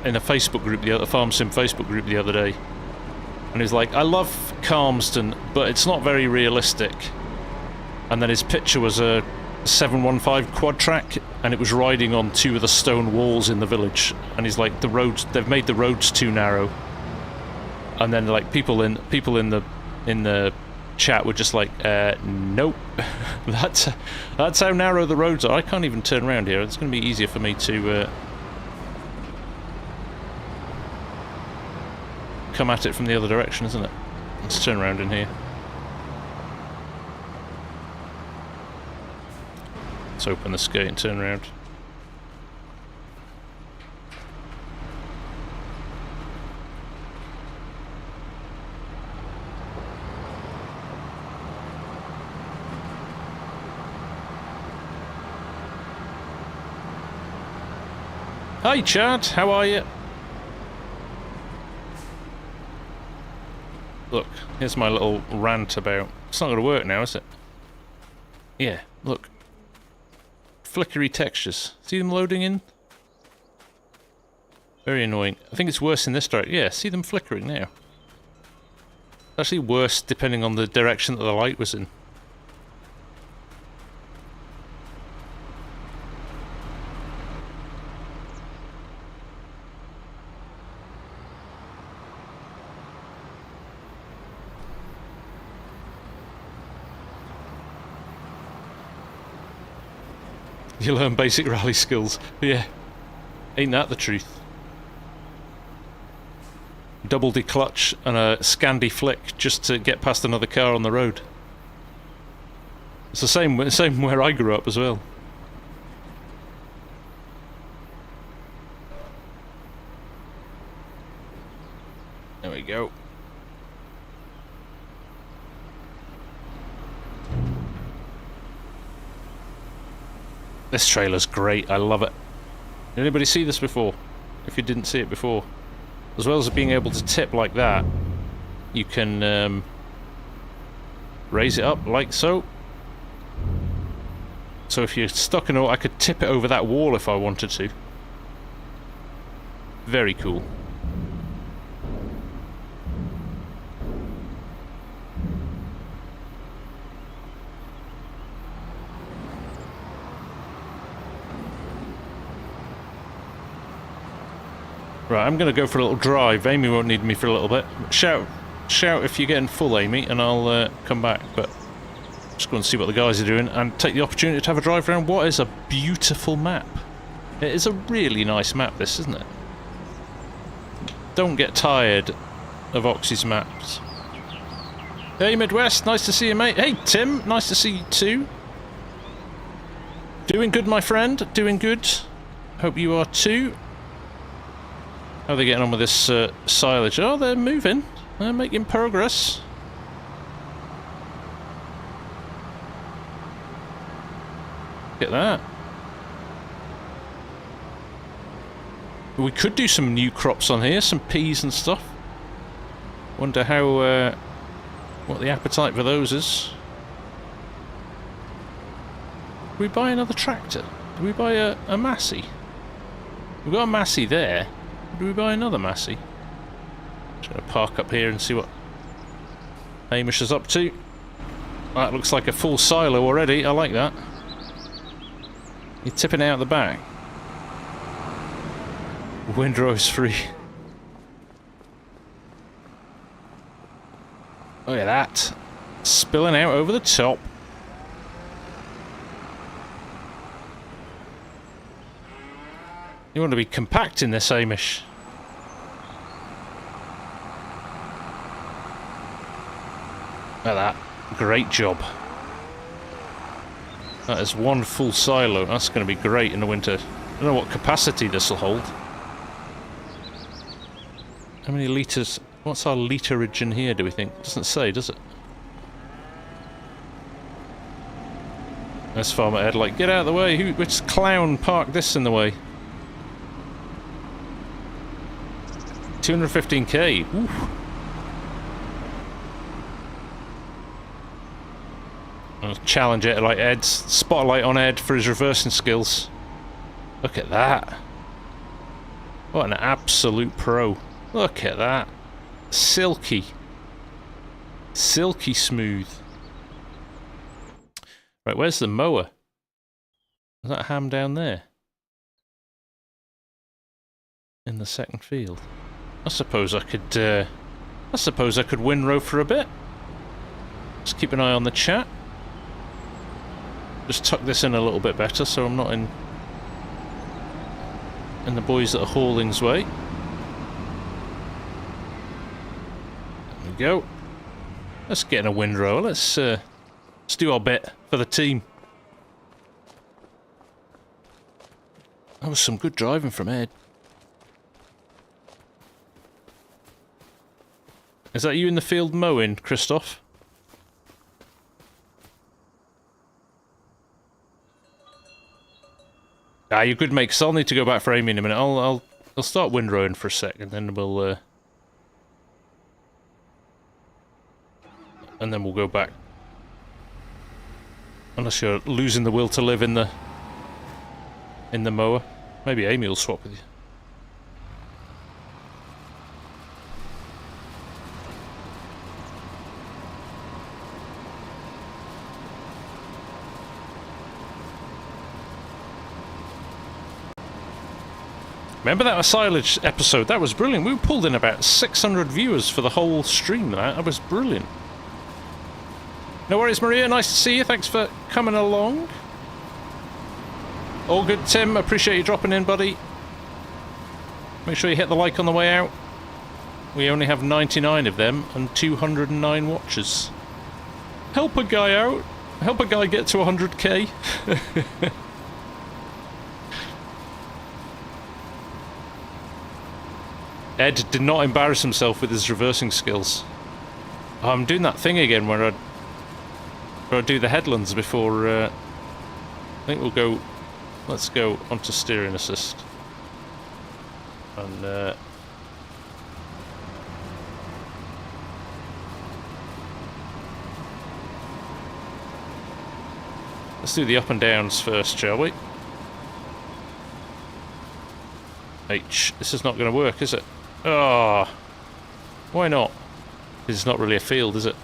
in a Facebook group, the FarmSim Facebook group the other day, and he was like, "I love Calmsden, but it's not very realistic." And then his picture was a 715 quad track, and it was riding on two of the stone walls in the village. And he's like, they've made the roads too narrow. And then like people in the chat were just like, nope, that's how narrow the roads are. I can't even turn around here. It's going to be easier for me to come at it from the other direction, isn't it? Let's turn around in here. Let's open this gate and turn around. Hi Chad, how are you? Look, here's my little rant about... It's not going to work now, is it? Yeah, look. Flickery textures. See them loading in? Very annoying. I think it's worse in this direction. Yeah, see them flickering now. It's actually worse depending on the direction that the light was in. You learn basic rally skills. Yeah. Ain't that the truth? Double declutch and a Scandi flick just to get past another car on the road. It's the same where I grew up as well. There we go. This trailer's great, I love it. Did anybody see this before? If you didn't see it before. As well as being able to tip like that, you can raise it up like so. So if you're stuck in I could tip it over that wall if I wanted to. Very cool. Right, I'm going to go for a little drive. Amy won't need me for a little bit. Shout if you're getting full, Amy, and I'll come back. But just go and see what the guys are doing and take the opportunity to have a drive around what is a beautiful map. It is a really nice map, this, isn't it? Don't get tired of Oxy's maps. Hey, Midwest, nice to see you, mate. Hey, Tim, nice to see you too. Doing good, my friend. Doing good. Hope you are too. How are they getting on with this silage? Oh, they're moving. They're making progress. Look at that. We could do some new crops on here, some peas and stuff. Wonder how, what the appetite for those is. Do we buy another tractor? Do we buy a Massey? We've got a Massey there. Do we buy another Massey? Just gonna park up here and see what Hamish is up to. That looks like a full silo already. I like that. You're tipping out the back. Windrow's free. Look at that. Spilling out over the top. You want to be compact in this, Hamish. Look at that. Great job. That is one full silo. That's going to be great in the winter. I don't know what capacity this will hold. How many litres? What's our literage in here, do we think? Doesn't say, does it? This farmer Ed, like, get out of the way. Which clown parked this in the way? 215k. Oof. I'll challenge it like Ed's. Spotlight on Ed for his reversing skills. Look at that. What an absolute pro. Look at that. Silky. Silky smooth. Right, where's the mower? Is that ham down there? In the second field. I suppose I could windrow for a bit. Just keep an eye on the chat. Just tuck this in a little bit better so I'm not in the boys that are hauling's way. There we go. Let's get in a windrow. Let's do our bit for the team. That was some good driving from Ed. Is that you in the field mowing, Christoph? Ah, you could make. So I'll need to go back for Amy in a minute. I'll start windrowing for a sec, and then we'll go back. Unless you're losing the will to live in the mower, maybe Amy will swap with you. Remember that silage episode? That was brilliant. We pulled in about 600 viewers for the whole stream. That was brilliant. No worries, Maria. Nice to see you. Thanks for coming along. All good, Tim. Appreciate you dropping in, buddy. Make sure you hit the like on the way out. We only have 99 of them and 209 watches. Help a guy out. Help a guy get to 100k. Ed did not embarrass himself with his reversing skills. I'm doing that thing again where I do the headlands before. I think we'll go. Let's go onto steering assist. And let's do the up and downs first, shall we? H. This is not going to work, is it? Ah, oh, why not? It's not really a field, is it?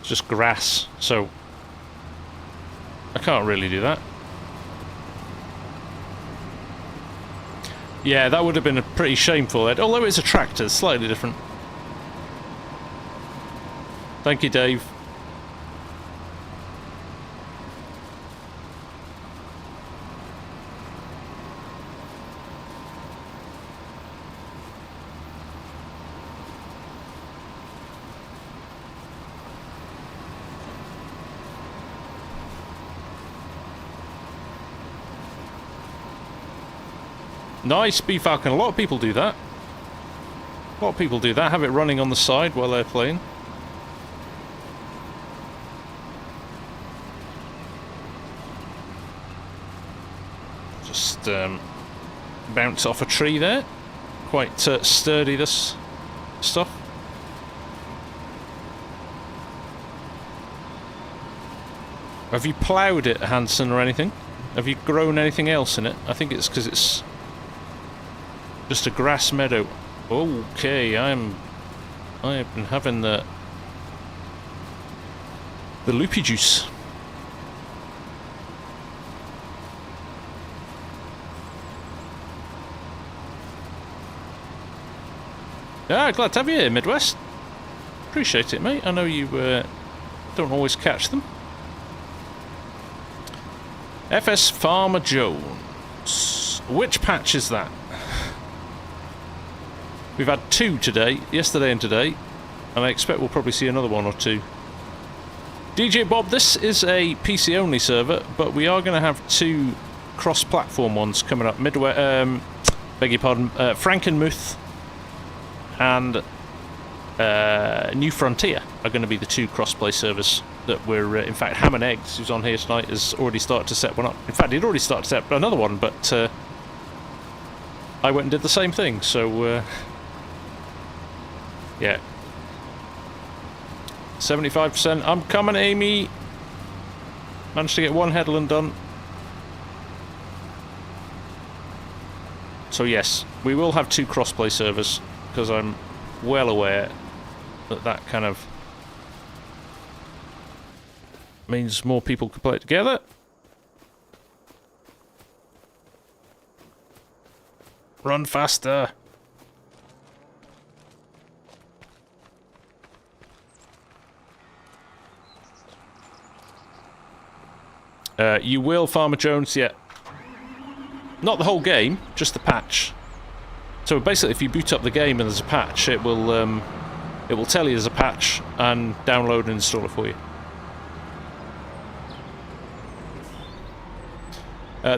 It's just grass, so I can't really do that. Yeah, that would have been a pretty shameful Ed. Although it's a tractor, it's slightly different. Thank you, Dave. Nice, B-Falcon. A lot of people do that. A lot of people do that. Have it running on the side while they're playing. Just bounce off a tree there. Quite sturdy, this stuff. Have you ploughed it, Hanson, or anything? Have you grown anything else in it? I think it's because it's just a grass meadow. Okay, I've been having the loopy juice. Ah, glad to have you here, Midwest. Appreciate it, mate. I know you don't always catch them. FS Farmer Jones. Which patch is that? We've had 2 today, yesterday and today, and I expect we'll probably see another 1 or 2. DJ Bob, this is a PC-only server, but we are going to have 2 cross-platform ones coming up. Beg your pardon, Frankenmuth and New Frontier are going to be the 2 cross-play servers that we're... in fact, Ham and Eggs, who's on here tonight, has already started to set one up. In fact, he'd already started to set up another one, but I went and did the same thing, so... yeah. 75%. I'm coming, Amy. Managed to get 1 headland done. So yes, we will have 2 crossplay servers, because I'm well aware that that kind of means more people can play it together. Run faster. You will, Farmer Jones, yeah. Not the whole game, just the patch. So basically, if you boot up the game and there's a patch, it will tell you there's a patch and download and install it for you.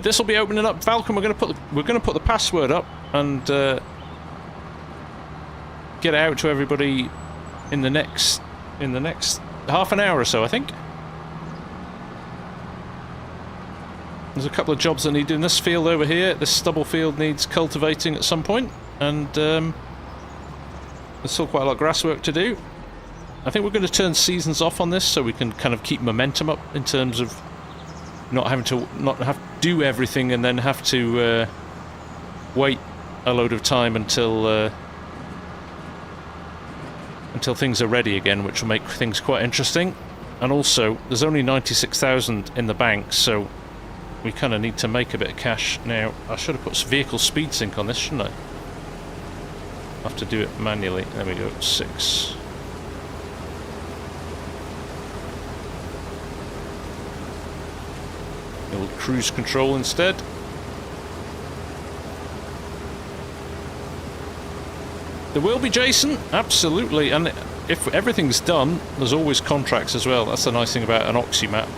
This will be opening up, Falcon. We're going to put the password up and get it out to everybody in the next half an hour or so, I think. There's a couple of jobs that need doing. This field over here, this stubble field needs cultivating at some point, and there's still quite a lot of grass work to do. I think we're going to turn seasons off on this so we can kind of keep momentum up in terms of not have to do everything and then have to wait a load of time until things are ready again, which will make things quite interesting. And also, there's only 96,000 in the bank, so we kind of need to make a bit of cash now. I should have put vehicle speed sync on this, shouldn't I? I'll have to do it manually. There we go, 6. Little cruise control instead. There will be, Jason, absolutely, and if everything's done, there's always contracts as well. That's the nice thing about an Oxy map.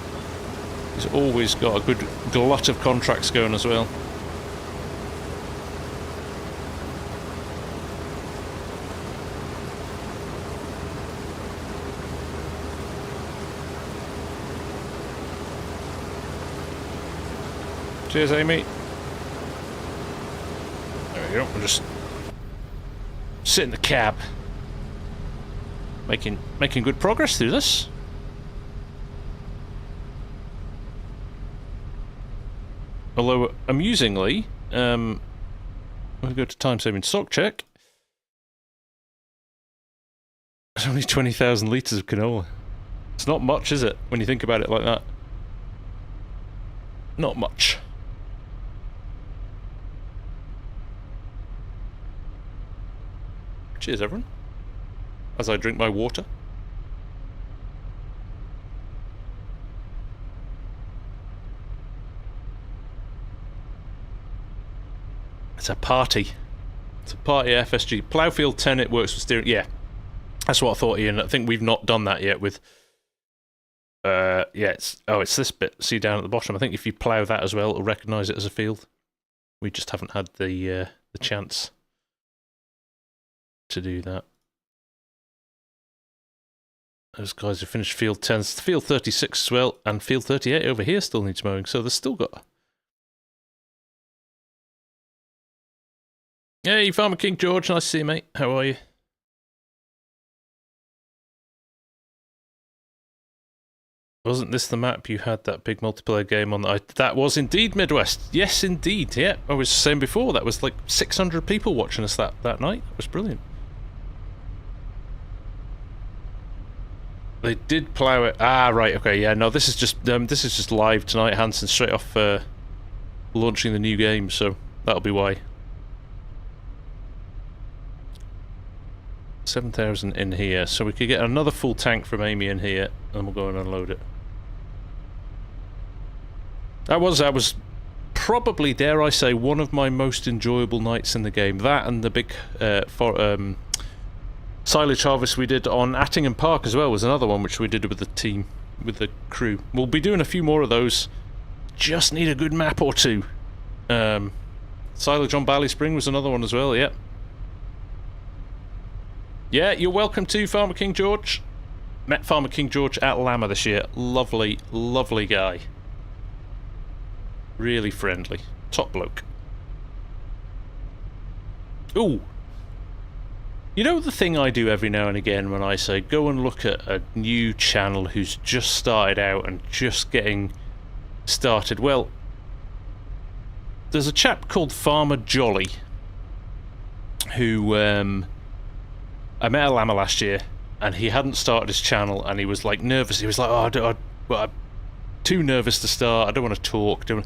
He's always got a good glut of contracts going as well. Cheers, Amy. There we go. We'll just sit in the cab. Making good progress through this. Although, amusingly, we'll go to time-saving stock check. There's only 20,000 litres of canola. It's not much, is it, when you think about it like that? Not much. Cheers, everyone. As I drink my water. It's a party. It's a party at FSG. Ploughfield 10, it works with steering. Yeah, that's what I thought, Ian. I think we've not done that yet with... yeah, it's this bit. See down at the bottom. I think if you plough that as well, it'll recognise it as a field. We just haven't had the chance to do that. Those guys have finished field 10, field 36 as well, and field 38 over here still needs mowing, so there's still got... Hey, Farmer King George, nice to see you, mate. How are you? Wasn't this the map you had that big multiplayer game on? That was indeed Midwest. Yes, indeed, yeah. I was saying before, that was like 600 people watching us that night. It was brilliant. They did plough it. Ah, right. Okay. Yeah. No, this is just live tonight. Hanson straight off launching the new game, so that'll be why. 7,000 in here, so we could get another full tank from Amy in here, and we'll go and unload it. That was probably, dare I say, one of my most enjoyable nights in the game. That and the big silage harvest we did on Attingham Park as well was another one which we did with the team, with the crew. We'll be doing a few more of those. Just need a good map or two. Silage on Bally Spring was another one as well, yep. Yeah, you're welcome to Farmer King George. Met Farmer King George at Lama this year. Lovely, lovely guy. Really friendly. Top bloke. Ooh. You know the thing I do every now and again when I say go and look at a new channel who's just started out and just getting started? Well, there's a chap called Farmer Jolly who I met at Lama last year, and he hadn't started his channel, and he was like nervous. He was like, "Oh, I'm too nervous to start. I don't want to talk." And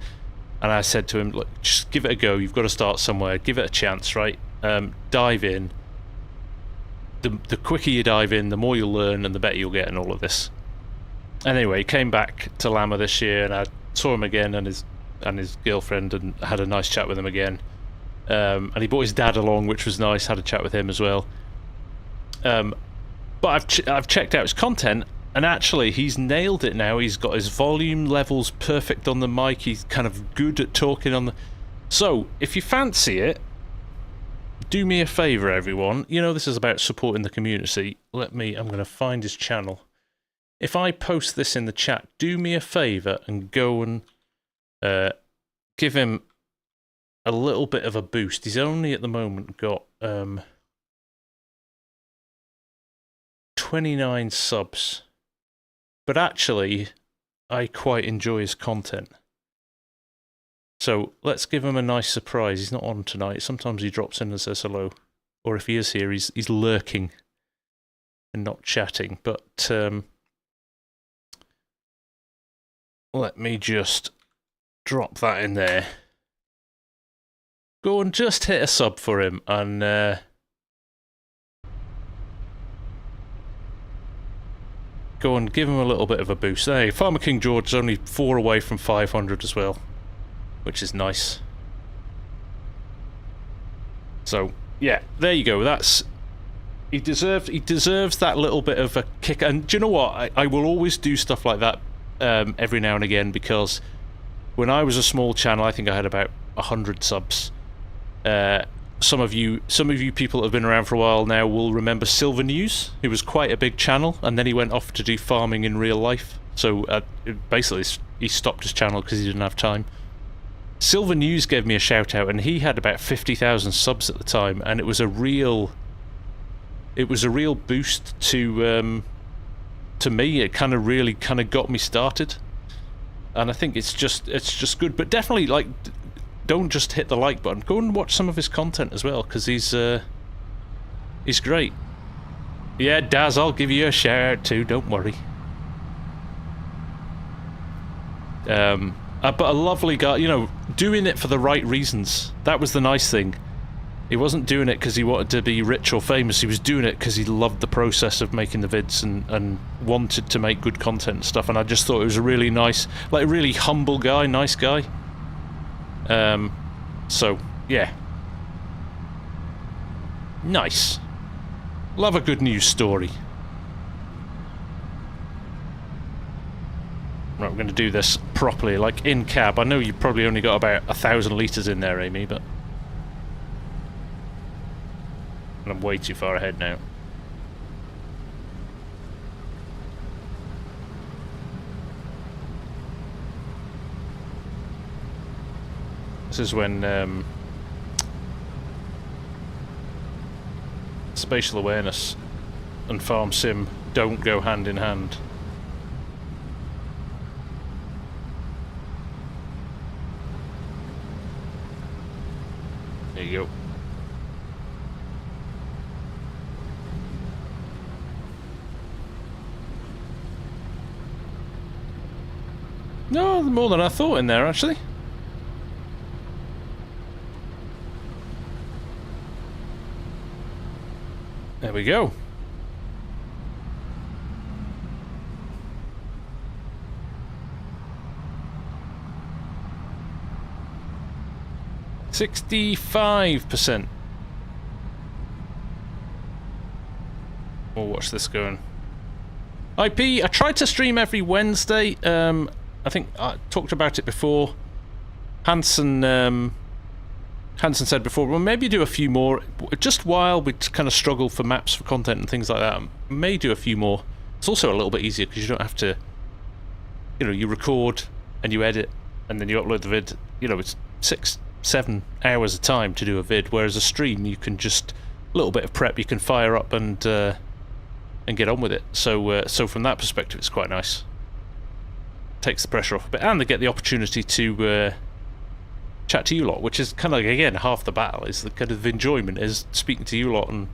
I said to him, "Look, just give it a go. You've got to start somewhere. Give it a chance, right? Dive in. The quicker you dive in, the more you'll learn, and the better you'll get in all of this." And anyway, he came back to Lama this year, and I saw him again, and his girlfriend, and had a nice chat with him again. And he brought his dad along, which was nice. Had a chat with him as well. But I've checked out his content, and actually he's nailed it now. He's got his volume levels perfect on the mic. He's kind of good at talking on the... So, if you fancy it, do me a favour, everyone. You know this is about supporting the community. I'm going to find his channel. If I post this in the chat, do me a favour and go and give him a little bit of a boost. He's only at the moment got 29 subs. But actually, I quite enjoy his content. So let's give him a nice surprise. He's not on tonight. Sometimes he drops in and says hello. Or if he is here, he's lurking and not chatting. But let me just drop that in there. Go and just hit a sub for him and go and give him a little bit of a boost. Hey, Farmer King George is only 4 away from 500 as well, which is nice. So yeah, there you go. That's he deserves that little bit of a kick. And do you know what? I will always do stuff like that every now and again, because when I was a small channel, I think I had about 100 subs. Some of you people that have been around for a while now will remember Silver News. He was quite a big channel, and then he went off to do farming in real life. So basically, he stopped his channel because he didn't have time. Silver News gave me a shout out, and he had about 50,000 subs at the time, and it was a real boost to me. It really got me started, and I think it's just good. But definitely, like, don't just hit the like button. Go and watch some of his content as well, because he's great. Yeah, Daz, I'll give you a shout out too. Don't worry. But a lovely guy, you know, doing it for the right reasons. That was the nice thing. He wasn't doing it because he wanted to be rich or famous. He was doing it because he loved the process of making the vids and wanted to make good content and stuff. And I just thought it was a really nice, like, a really humble guy, nice guy. So yeah, nice. Love a good news story. Right, we're going to do this properly, like in cab. I know you probably only got about 1,000 litres in there, Amy, but I'm way too far ahead now. This is when spatial awareness and farm sim don't go hand in hand. There you go. No, more than I thought in there, actually. There we go. %65%. We'll watch this going. IP, I tried to stream every Wednesday. I think I talked about it before. Hanson said before, well, maybe do a few more. Just while we kind of struggle for maps for content and things like that, may do a few more. It's also a little bit easier because you don't have to, you know, you record and you edit and then you upload the vid. You know, it's 6-7 hours a time to do a vid, whereas a stream you can just, a little bit of prep you can fire up and get on with it. So from that perspective, it's quite nice. Takes the pressure off a bit, and they get the opportunity to chat to you lot, which is kind of, like, again, half the battle. Is the kind of enjoyment is speaking to you lot and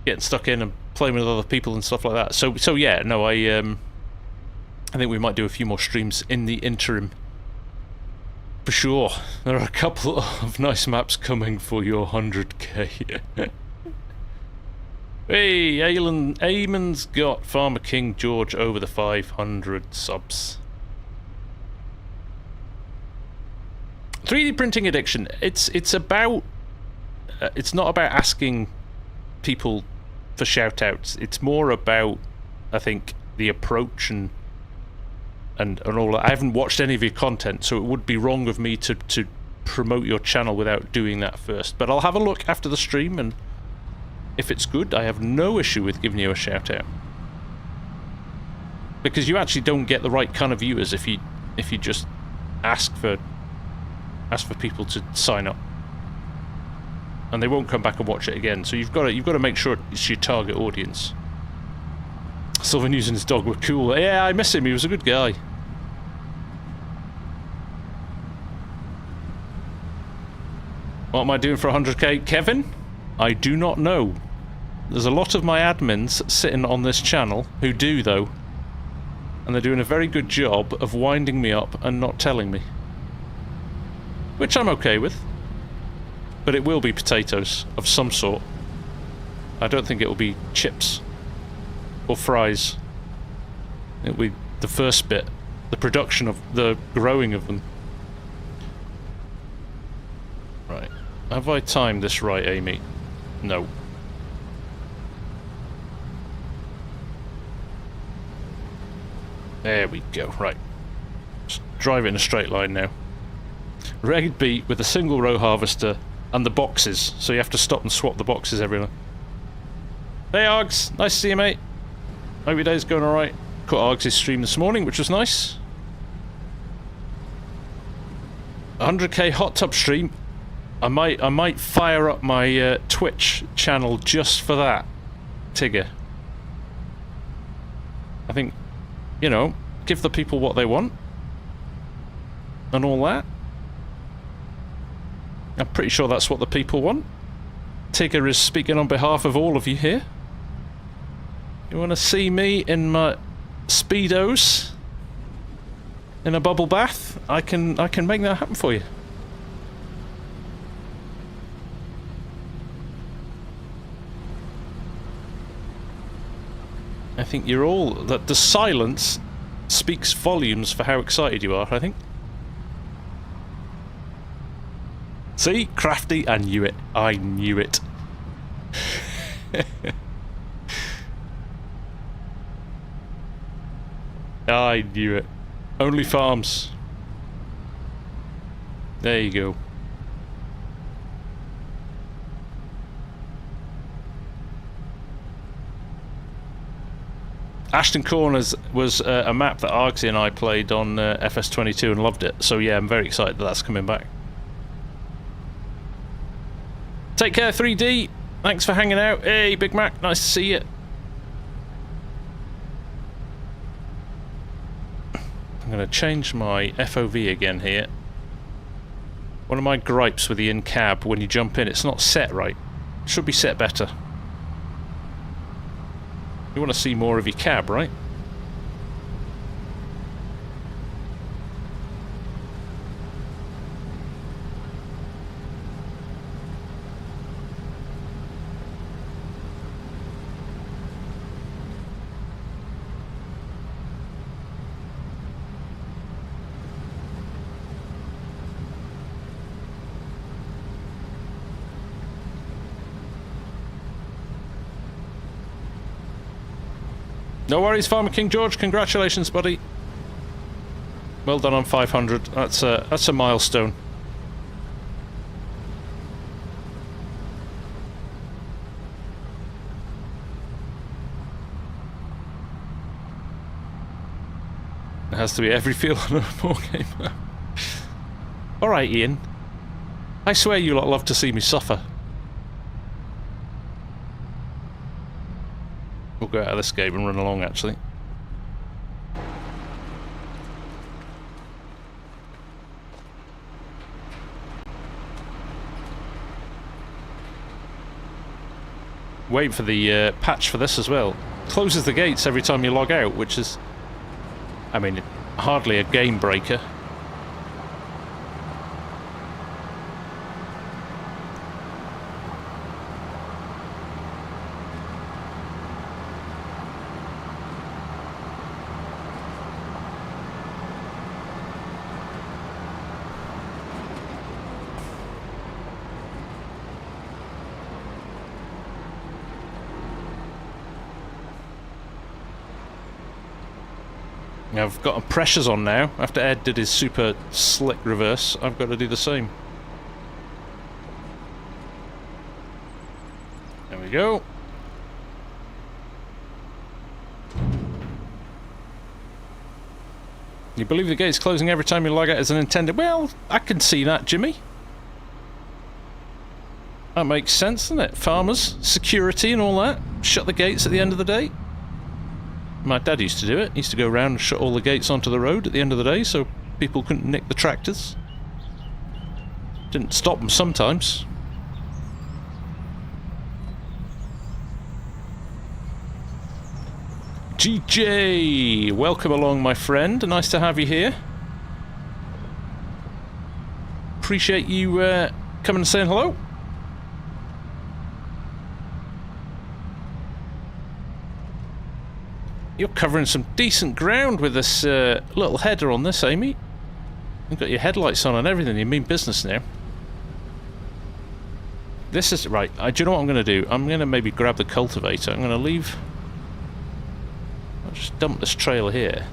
getting stuck in and playing with other people and stuff like that. So yeah, no, I think we might do a few more streams in the interim. For sure. There are a couple of nice maps coming for your 100k. Hey, Eamon's got Farmer King George over the 500 subs. 3D printing addiction. It's about. It's not about asking people for shoutouts. It's more about, I think, the approach and all that. I haven't watched any of your content, so it would be wrong of me to promote your channel without doing that first. But I'll have a look after the stream, and if it's good, I have no issue with giving you a shout out. Because you actually don't get the right kind of viewers if you just ask for ask for people to sign up, and they won't come back and watch it again. So you've got to make sure it's your target audience. Sylvan News and his dog were cool. Yeah, I miss him. He was a good guy. What am I doing for 100k, Kevin? I do not know. There's a lot of my admins sitting on this channel who do, though. And they're doing a very good job of winding me up and not telling me. Which I'm okay with. But it will be potatoes of some sort. I don't think it will be chips. Or fries. It'll be the first bit. The production of the growing of them. Right. Have I timed this right, Amy? No. There we go, right. Just drive it in a straight line now. Ragged beat with a single row harvester and the boxes, so you have to stop and swap the boxes every now. Hey Args, nice to see you, mate. Hope your day's going alright. Caught Args' stream this morning, which was nice. 100k hot tub stream. I might fire up my Twitch channel just for that, Tigger. I think, you know, give the people what they want and all that. I'm pretty sure that's what the people want. Tigger is speaking on behalf of all of you here. You want to see me in my speedos in a bubble bath? I can make that happen for you. I think you're all... that the silence speaks volumes for how excited you are, I think. See? Crafty, I knew it. I knew it. I knew it. Only farms. There you go. Ashton Corners was a map that Argsy and I played on FS22 and loved it. So yeah, I'm very excited that that's coming back. Take care, 3D. Thanks for hanging out. Hey, Big Mac, nice to see you. I'm going to change my FOV again here. One of my gripes with the in-cab, when you jump in, it's not set right. It should be set better. You want to see more of your cab, right? No worries, Farmer King George. Congratulations, buddy. Well done on 500. That's a milestone. It has to be every field on a 4 game map. Alright, Ian. I swear you lot love to see me suffer. We'll go out of this game and run along, actually. Wait for the patch for this as well. Closes the gates every time you log out, which is, I mean, hardly a game breaker. I've got pressures on now. After Ed did his super slick reverse, I've got to do the same. There we go. You believe the gate's closing every time you log out as unintended? Well, I can see that, Jimmy. That makes sense, doesn't it? Farmers, security and all that. Shut the gates at the end of the day. My dad used to do it. He used to go around and shut all the gates onto the road at the end of the day so people couldn't nick the tractors. Didn't stop them sometimes. GJ! Welcome along, my friend. Nice to have you here. Appreciate you coming and saying hello. You're covering some decent ground with this little header on this, Amy. You've got your headlights on and everything. You mean business now. This is... right, do you know what I'm going to do? I'm going to maybe grab the cultivator. I'm going to leave... I'll just dump this trailer here.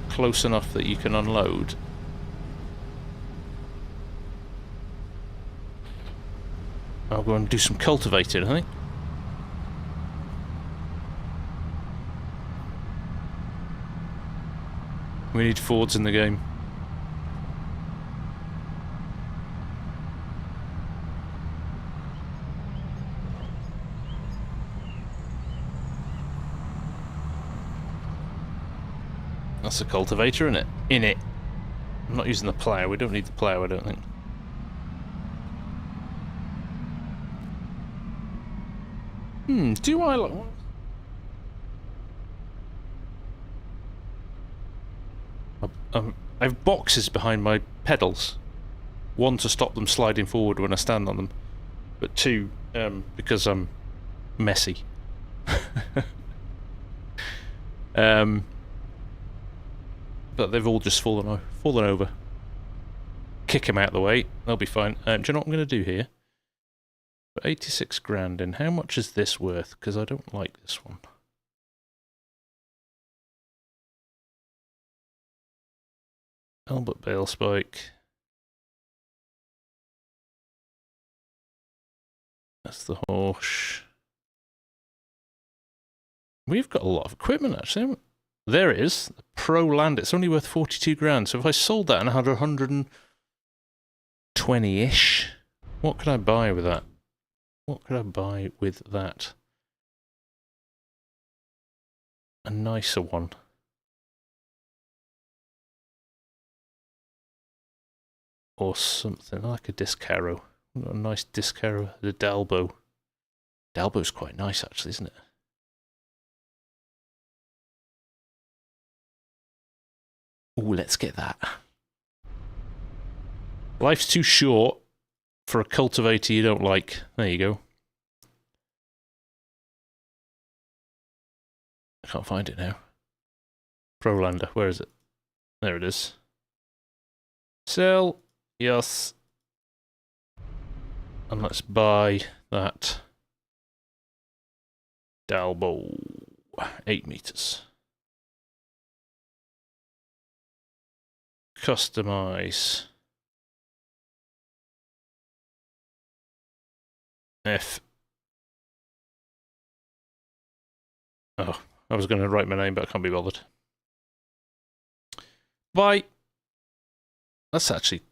Close enough that you can unload. I'll go and do some cultivating, I think. We need Fords in the game. That's a cultivator, isn't it? In it. I'm not using the plough. We don't need the plough, I don't think. Do I like... I have boxes behind my pedals. One, to stop them sliding forward when I stand on them. But two, because I'm messy. But they've all just fallen over. Kick them out of the way. They'll be fine. Do you know what I'm going to do here? Put 86 grand in. How much is this worth? Because I don't like this one. Albert Bale Spike. That's the horse. We've got a lot of equipment actually, haven't we? There it is. The Pro Land. It's only worth 42 grand. So if I sold that and had 120-ish, what could I buy with that? What could I buy with that? A nicer one. Or something like a disc harrow. Got a nice disc harrow, the Dalbo. Dalbo's quite nice actually, isn't it? Ooh, let's get that. Life's too short for a cultivator you don't like. There you go. I can't find it now. Prolander, where is it? There it is. Sell. Yes. And let's buy that Dalbo. 8 meters. Customize. F. Oh, I was going to write my name, but I can't be bothered. Buy. That's actually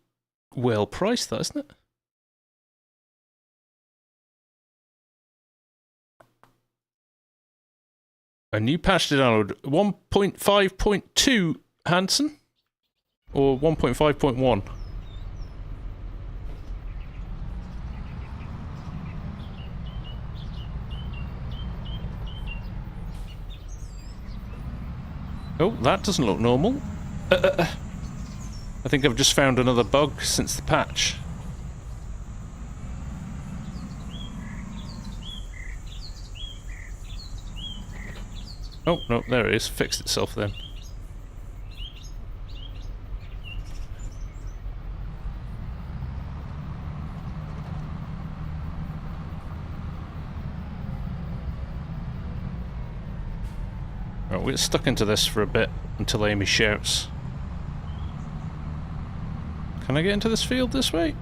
well priced, that, isn't it? A new patch to download. 1.5.2, Hanson? Or 1.5.1? Oh, that doesn't look normal. I think I've just found another bug since the patch. Oh, no, there it is. Fixed itself then. Right, we'll get stuck into this for a bit until Amy shouts. Can I get into this field this way?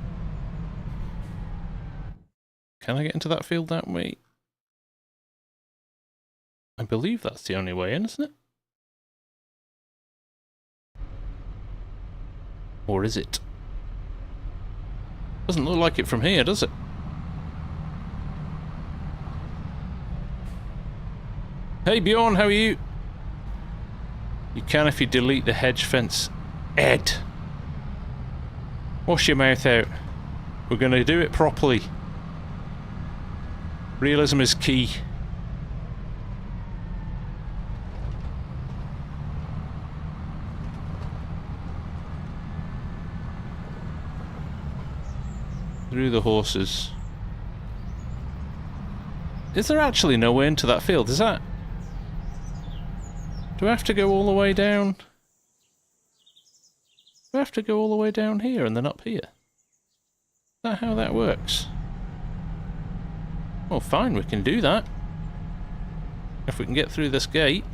Can I get into that field that way? I believe that's the only way in, isn't it? Or is it? Doesn't look like it from here, does it? Hey Bjorn, how are you? You can if you delete the hedge fence. Ed! Wash your mouth out. We're gonna do it properly. Realism is key. Through the horses. Is there actually no way into that field? Is that... Do I have to go all the way down? Do I have to go all the way down here and then up here? Is that how that works? Well, fine, we can do that. If we can get through this gate.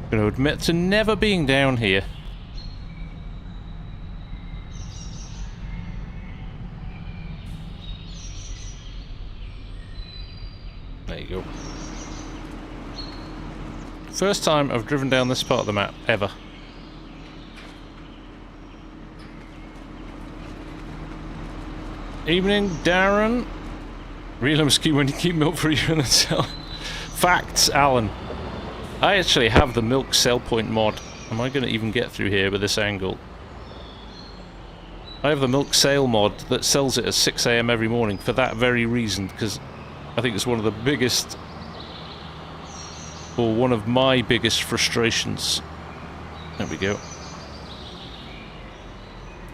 I'm going to admit to never being down here. There you go. First time I've driven down this part of the map, ever. Evening, Darren. Realism's key when you keep milk for you and then sell. Facts, Alan. I actually have the milk sell point mod. Am I going to even get through here with this angle? I have the milk sale mod that sells it at 6 AM every morning for that very reason, because I think it's one of the biggest, or one of my biggest frustrations. There we go.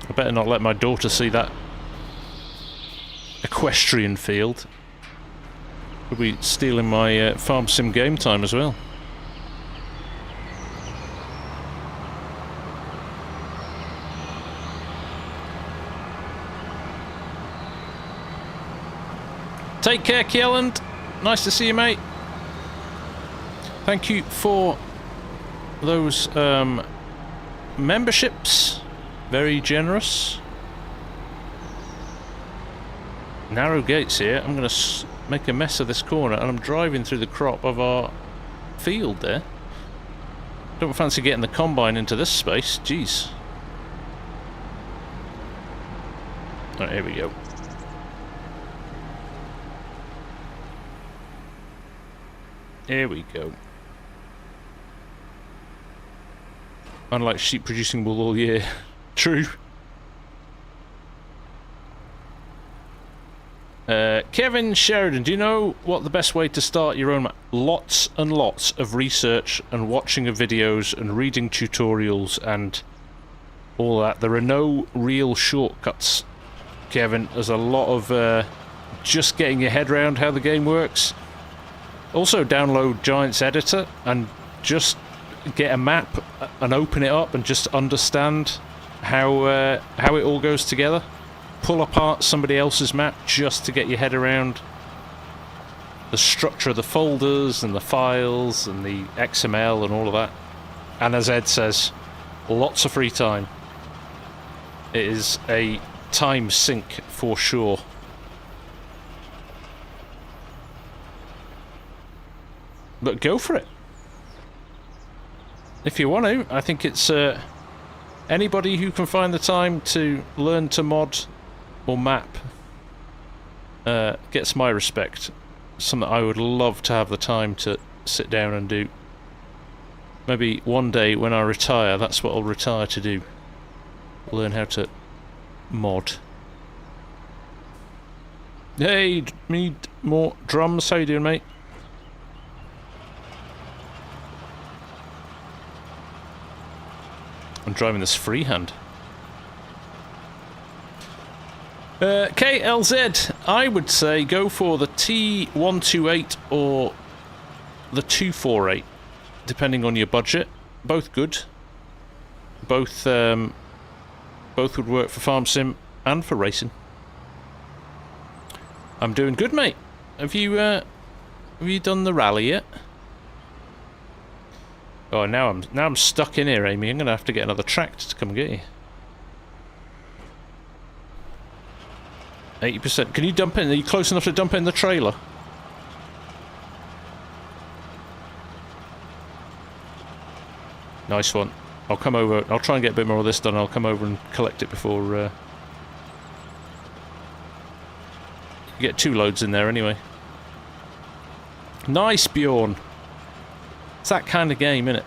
I better not let my daughter see that equestrian field. Could be stealing my FarmSim game time as well. Take care, Kjelland. Nice to see you, mate. Thank you for those memberships. Very generous. Narrow gates here. I'm going to make a mess of this corner, and I'm driving through the crop of our field there. Don't fancy getting the combine into this space. Jeez. Alright, here we go. Here we go. Unlike sheep producing wool all year. True. Kevin Sheridan, do you know what the best way to start your own map? Lots and lots of research and watching of videos and reading tutorials and all that. There are no real shortcuts, Kevin. There's a lot of just getting your head around how the game works. Also download Giant's Editor and just get a map and open it up and just understand how it all goes together. Pull apart somebody else's map just to get your head around the structure of the folders and the files and the XML and all of that. And as Ed says, lots of free time. It is a time sink for sure. But go for it. If you want to, I think it's anybody who can find the time to learn to mod or map gets my respect. Something I would love to have the time to sit down and do. Maybe one day when I retire, that's what I'll retire to do. Learn how to mod. Hey, need more drums. How you doing, mate? I'm driving this freehand. KLZ, I would say go for the T128 or the 248, depending on your budget. Both good. Both would work for FarmSim and for racing. I'm doing good, mate. Have you done the rally yet? Oh, now I'm stuck in here, Amy. I'm gonna have to get another tractor to come and get you. 80%. Can you dump it in? Are you close enough to dump it in the trailer? Nice one. I'll come over. I'll try and get a bit more of this done. I'll come over and collect it before... You get 2 loads in there anyway. Nice, Bjorn. It's that kind of game, innit?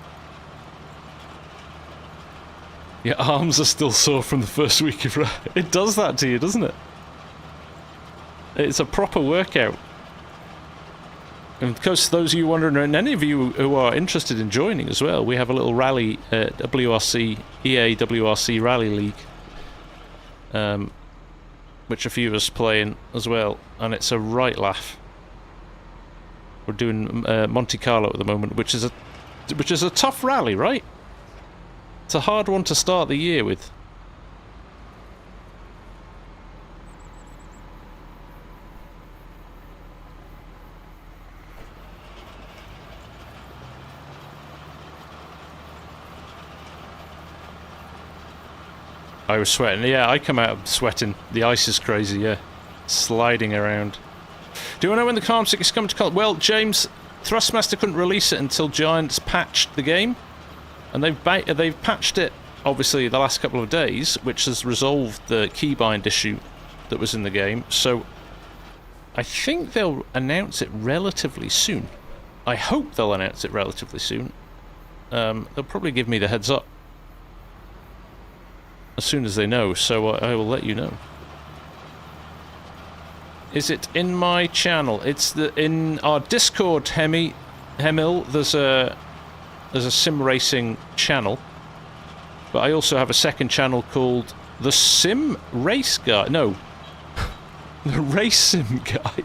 Your arms are still sore from the first week of... It does that to you, doesn't it? It's a proper workout. And of course, those of you wondering, and any of you who are interested in joining as well, we have a little rally, WRC, EA WRC Rally League, which a few of us play in as well, and it's a right laugh. We're doing Monte Carlo at the moment, which is a tough rally, right? It's a hard one to start the year with. I was sweating. Yeah, I come out sweating. The ice is crazy, yeah. Sliding around. Do I know when the Calmsden is coming to Call? Well, James, Thrustmaster couldn't release it until Giants patched the game. And they've patched it, obviously, the last couple of days, which has resolved the keybind issue that was in the game. So, I think they'll announce it relatively soon. I hope they'll announce it relatively soon. They'll probably give me the heads up as soon as they know, so I will let you know. Is it in my channel? It's in our Discord, Hemil. There's a sim racing channel, but I also have a second channel called the Sim Race Guy. No, the Race Sim Guy,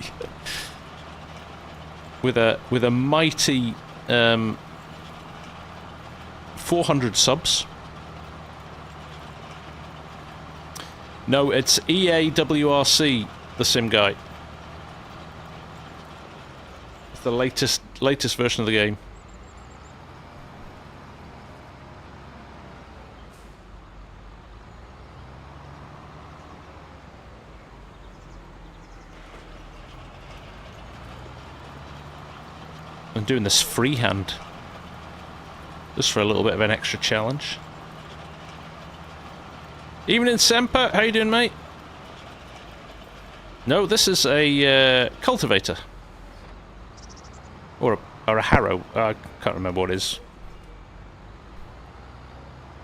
with a mighty 400 subs. No, it's EAWRC, the Sim Guy. It's the latest version of the game. I'm doing this freehand, just for a little bit of an extra challenge. Evening, Semper. How you doing, mate? No, this is a cultivator. Or a harrow. I can't remember what it is.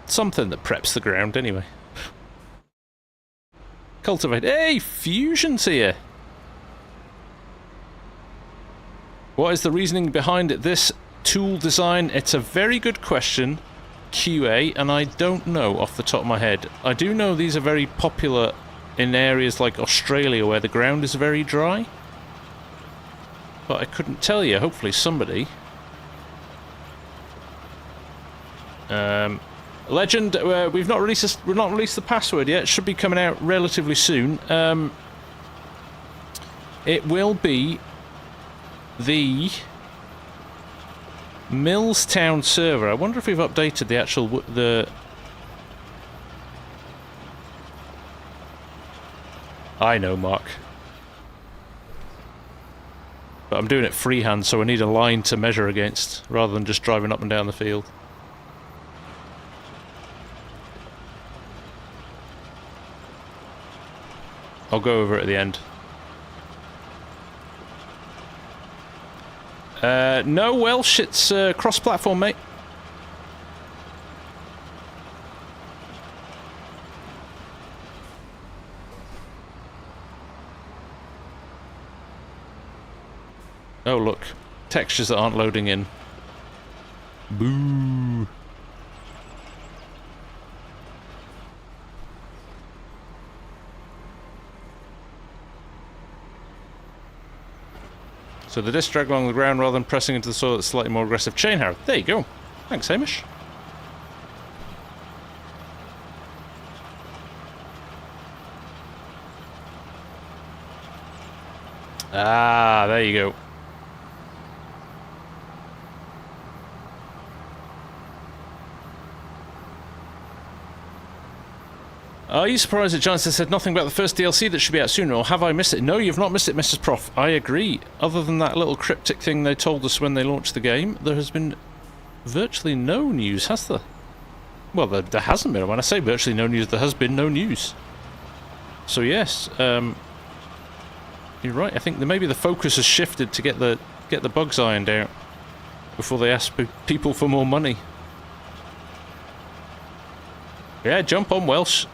Something that preps the ground, anyway. Cultivator. Hey, Fusion's here! What is the reasoning behind this tool design? It's a very good question, QA, and I don't know off the top of my head. I do know these are very popular in areas like Australia where the ground is very dry, but I couldn't tell you. Hopefully somebody. Legend, we've not released the password yet. It should be coming out relatively soon. It will be the Millstown server. I wonder if we've updated the actual I know, Mark. But I'm doing it freehand, so I need a line to measure against, rather than just driving up and down the field. I'll go over it at the end. No Welsh, it's cross-platform, mate. Oh, look. Textures that aren't loading in. Boo. So the disc drag along the ground rather than pressing into the soil, it's slightly more aggressive chain harrow. There you go. Thanks, Hamish. Ah, there you go. Are you surprised that Johnson said nothing about the first DLC that should be out sooner, or have I missed it? No, you've not missed it, Mrs. Prof. I agree. Other than that little cryptic thing they told us when they launched the game, there has been virtually no news, has there? Well, there hasn't been. When I say virtually no news, there has been no news. So yes, you're right. I think that maybe the focus has shifted to get the bugs ironed out before they ask people for more money. Yeah, jump on, Welsh.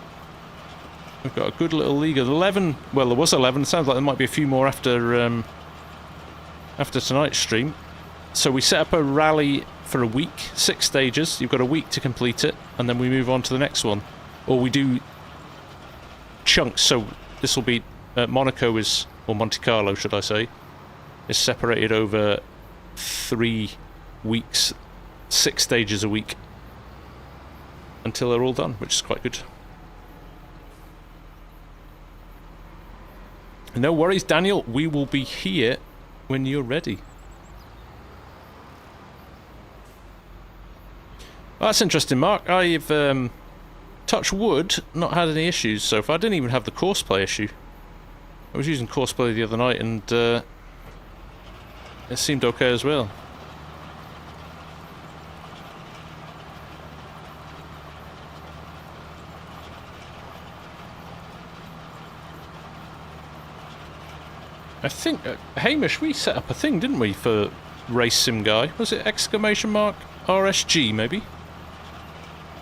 We've got a good little league of 11. Well, there was 11. It sounds like there might be a few more after tonight's stream. So we set up a rally for a week, 6 stages. You've got a week to complete it, and then we move on to the next one. Or we do chunks. So this will be Monaco is, or Monte Carlo, should I say, is separated over 3 weeks, 6 stages a week, until they're all done, which is quite good. No worries, Daniel. We will be here when you're ready. Well, that's interesting, Mark. I've, touch wood, not had any issues so far. I didn't even have the courseplay issue. I was using courseplay the other night and it seemed okay as well. I think, Hamish, we set up a thing, didn't we, for FarmSimGuy? Was it exclamation mark RSG, maybe?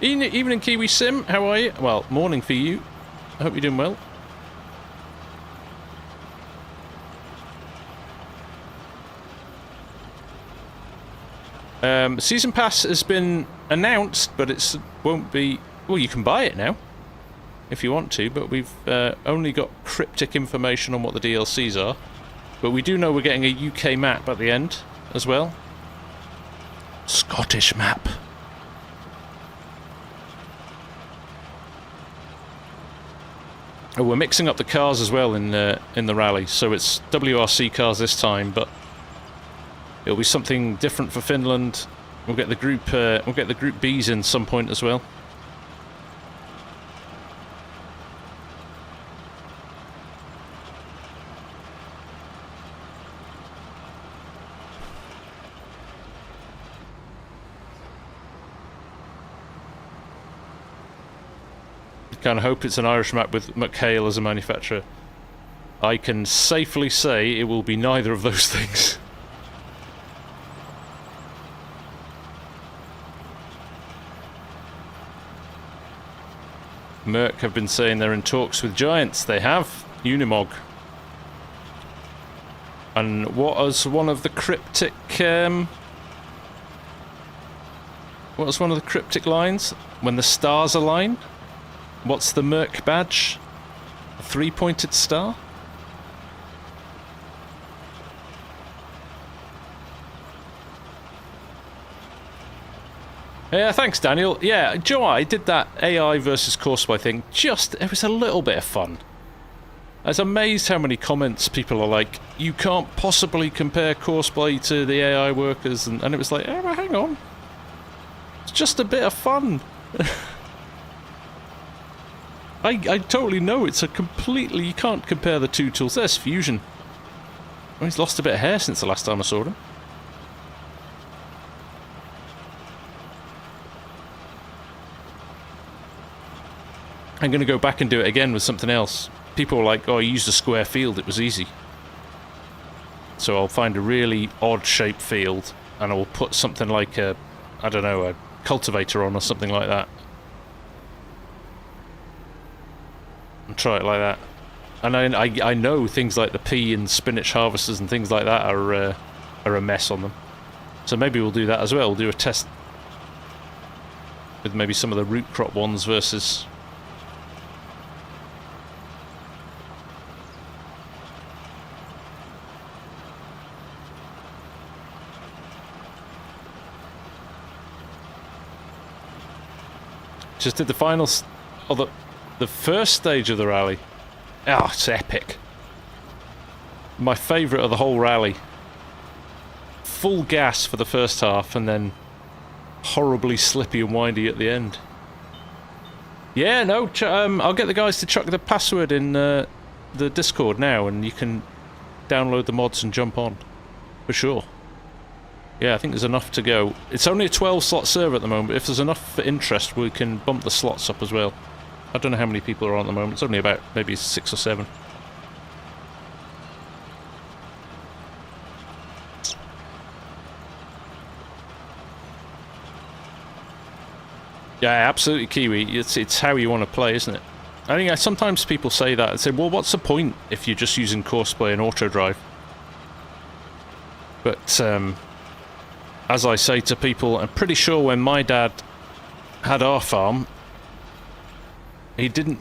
Evening, Kiwi Sim, how are you? Well, morning for you. I hope you're doing well. Season Pass has been announced, but it won't be... Well, you can buy it now, if you want to, but we've only got cryptic information on what the DLCs are. But we do know we're getting a UK map at the end, as well. Scottish map. Oh, we're mixing up the cars as well in the rally, so it's WRC cars this time, but it'll be something different for Finland. We'll get the group Bs in some point as well. Kind of hope it's an Irish map with McHale as a manufacturer. I can safely say it will be neither of those things. Merck have been saying they're in talks with Giants. They have. Unimog. And what was one of the cryptic... what was one of the cryptic lines? When the stars align? What's the Merc badge? A 3-pointed star? Yeah, thanks, Daniel. Yeah, Joe, I did that AI versus Courseplay thing. It was a little bit of fun. I was amazed how many comments people are like, you can't possibly compare Courseplay to the AI workers, and it was like, oh, well, hang on. It's just a bit of fun. I totally know it's a completely... You can't compare the two tools. There's Fusion. Well, he's lost a bit of hair since the last time I saw him. I'm going to go back and do it again with something else. People were like, oh, I used a square field, it was easy. So I'll find a really odd-shaped field, and I will put something like a... I don't know, a cultivator on or something like that. And try it like that. And I know things like the pea and spinach harvesters and things like that are a mess on them. So maybe we'll do that as well. We'll do a test with maybe some of the root crop ones versus... Just did the final... The first stage of the rally. Oh, it's epic. My favourite of the whole rally. Full gas for the first half and then horribly slippy and windy at the end. Yeah, no, I'll get the guys to chuck the password in the Discord now, and you can download the mods and jump on. For sure. Yeah, I think there's enough to go. It's only a 12-slot server at the moment, but if there's enough for interest, we can bump the slots up as well. I don't know how many people are on at the moment. It's only about maybe 6 or 7. Yeah, absolutely, Kiwi. It's how you want to play, isn't it? I think sometimes people say that and say, well, what's the point if you're just using courseplay and auto drive? But as I say to people, I'm pretty sure when my dad had our farm, he didn't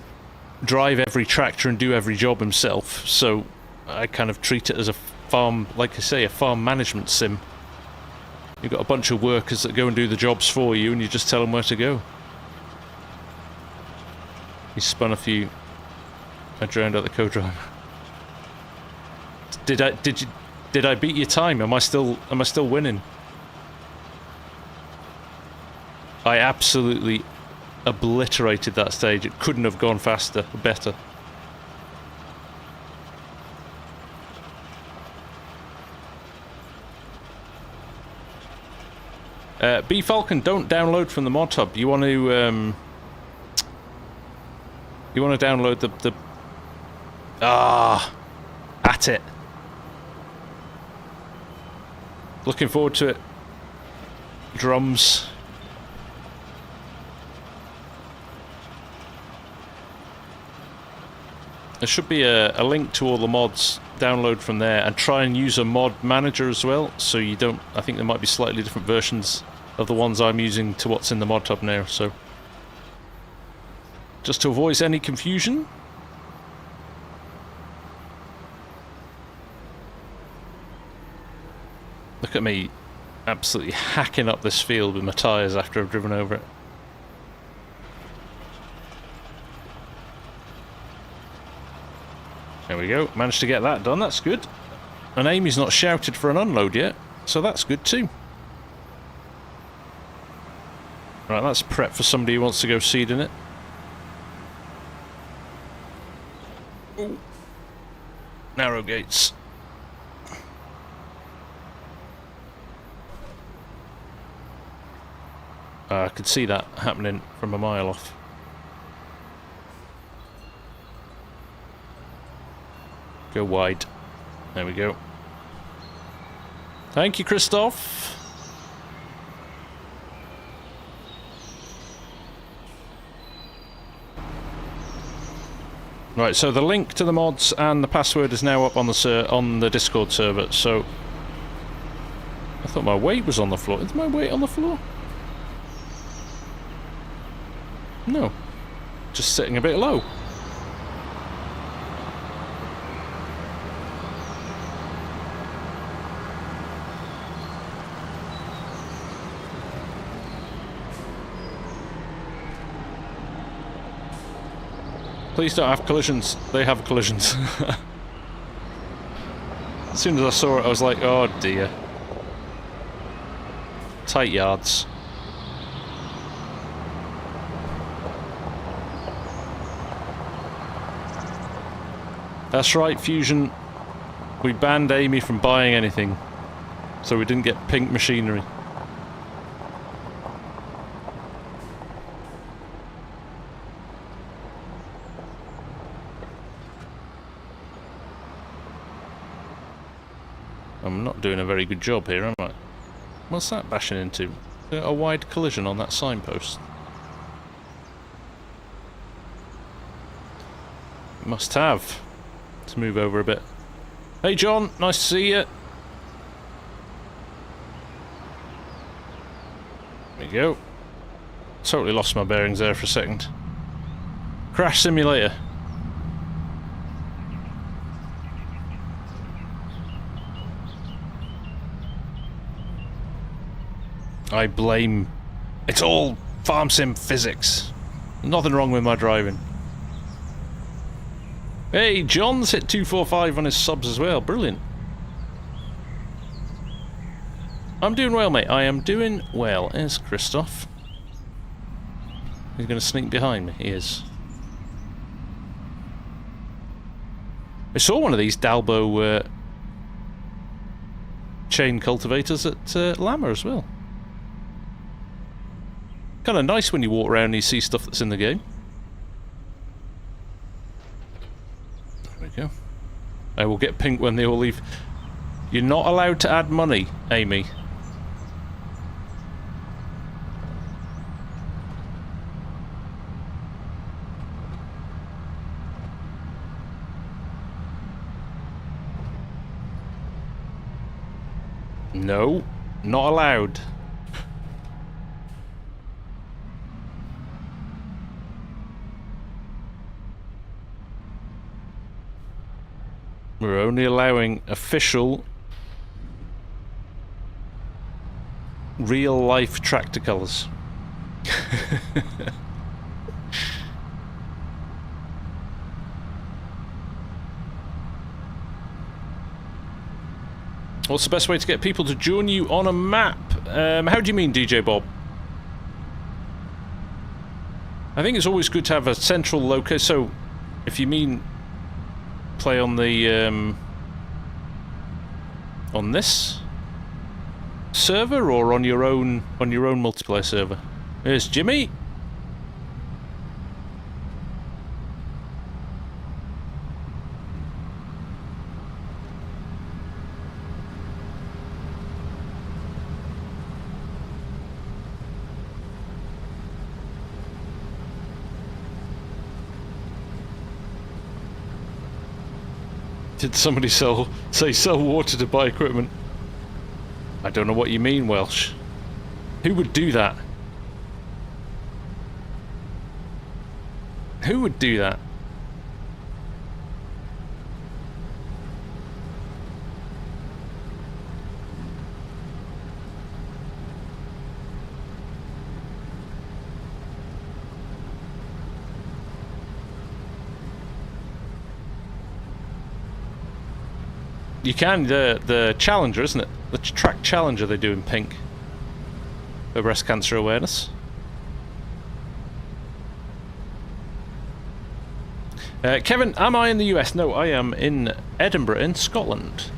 drive every tractor and do every job himself, so I kind of treat it as a farm, like I say, a farm management sim. You've got a bunch of workers that go and do the jobs for you, and you just tell them where to go. He spun a few. I drowned out the co-driver. Did I beat your time? Am I still winning? I absolutely obliterated that stage. It couldn't have gone faster or better. B Falcon, don't download from the mod hub. You want to download the at it. Looking forward to it. Drums. There should be a link to all the mods. Download from there and try and use a mod manager as well, so you don't... I think there might be slightly different versions of the ones I'm using to what's in the mod hub now, so... just to avoid any confusion. Look at me absolutely hacking up this field with my tyres after I've driven over it. There we go, managed to get that done, that's good. And Amy's not shouted for an unload yet, so that's good too. Right, that's prep for somebody who wants to go seed in it. Ooh. Narrow gates. I could see that happening from a mile off. Go wide. There we go. Thank you, Christoph. Right, so the link to the mods and the password is now up on the Discord server. So I thought my weight was on the floor. Is my weight on the floor? No, just sitting a bit low. Please don't have collisions. They have collisions. As soon as I saw it, I was like, oh dear. Tight yards. That's right, Fusion. We banned Amy from buying anything, so we didn't get pink machinery. I'm not doing a very good job here, am I? What's that bashing into? A wide collision on that signpost. It must have. To move over a bit. Hey John, nice to see you. There we go. Totally lost my bearings there for a second. Crash simulator. I blame... It's all FarmSim physics. Nothing wrong with my driving. Hey, John's hit 245 on his subs as well. Brilliant. I'm doing well, mate. I am doing well. There's Christoph. He's going to sneak behind me. He is. I saw one of these Dalbo chain cultivators at Llama as well. Kind of nice when you walk around and you see stuff that's in the game. There we go. I will get pink when they all leave. You're not allowed to add money, Amy. No, not allowed. We're only allowing official, real-life tractor colours. What's the best way to get people to join you on a map? How do you mean, DJ Bob? I think it's always good to have a central location. So, if you mean play on the on this server or on your own multiplayer server. Here's Jimmy. Did somebody say sell water to buy equipment? I don't know what you mean, Welsh. Who would do that? Who would do that? You can, the Challenger, isn't it? The track Challenger they do in pink. For breast cancer awareness. Kevin, am I in the US? No, I am in Edinburgh, in Scotland.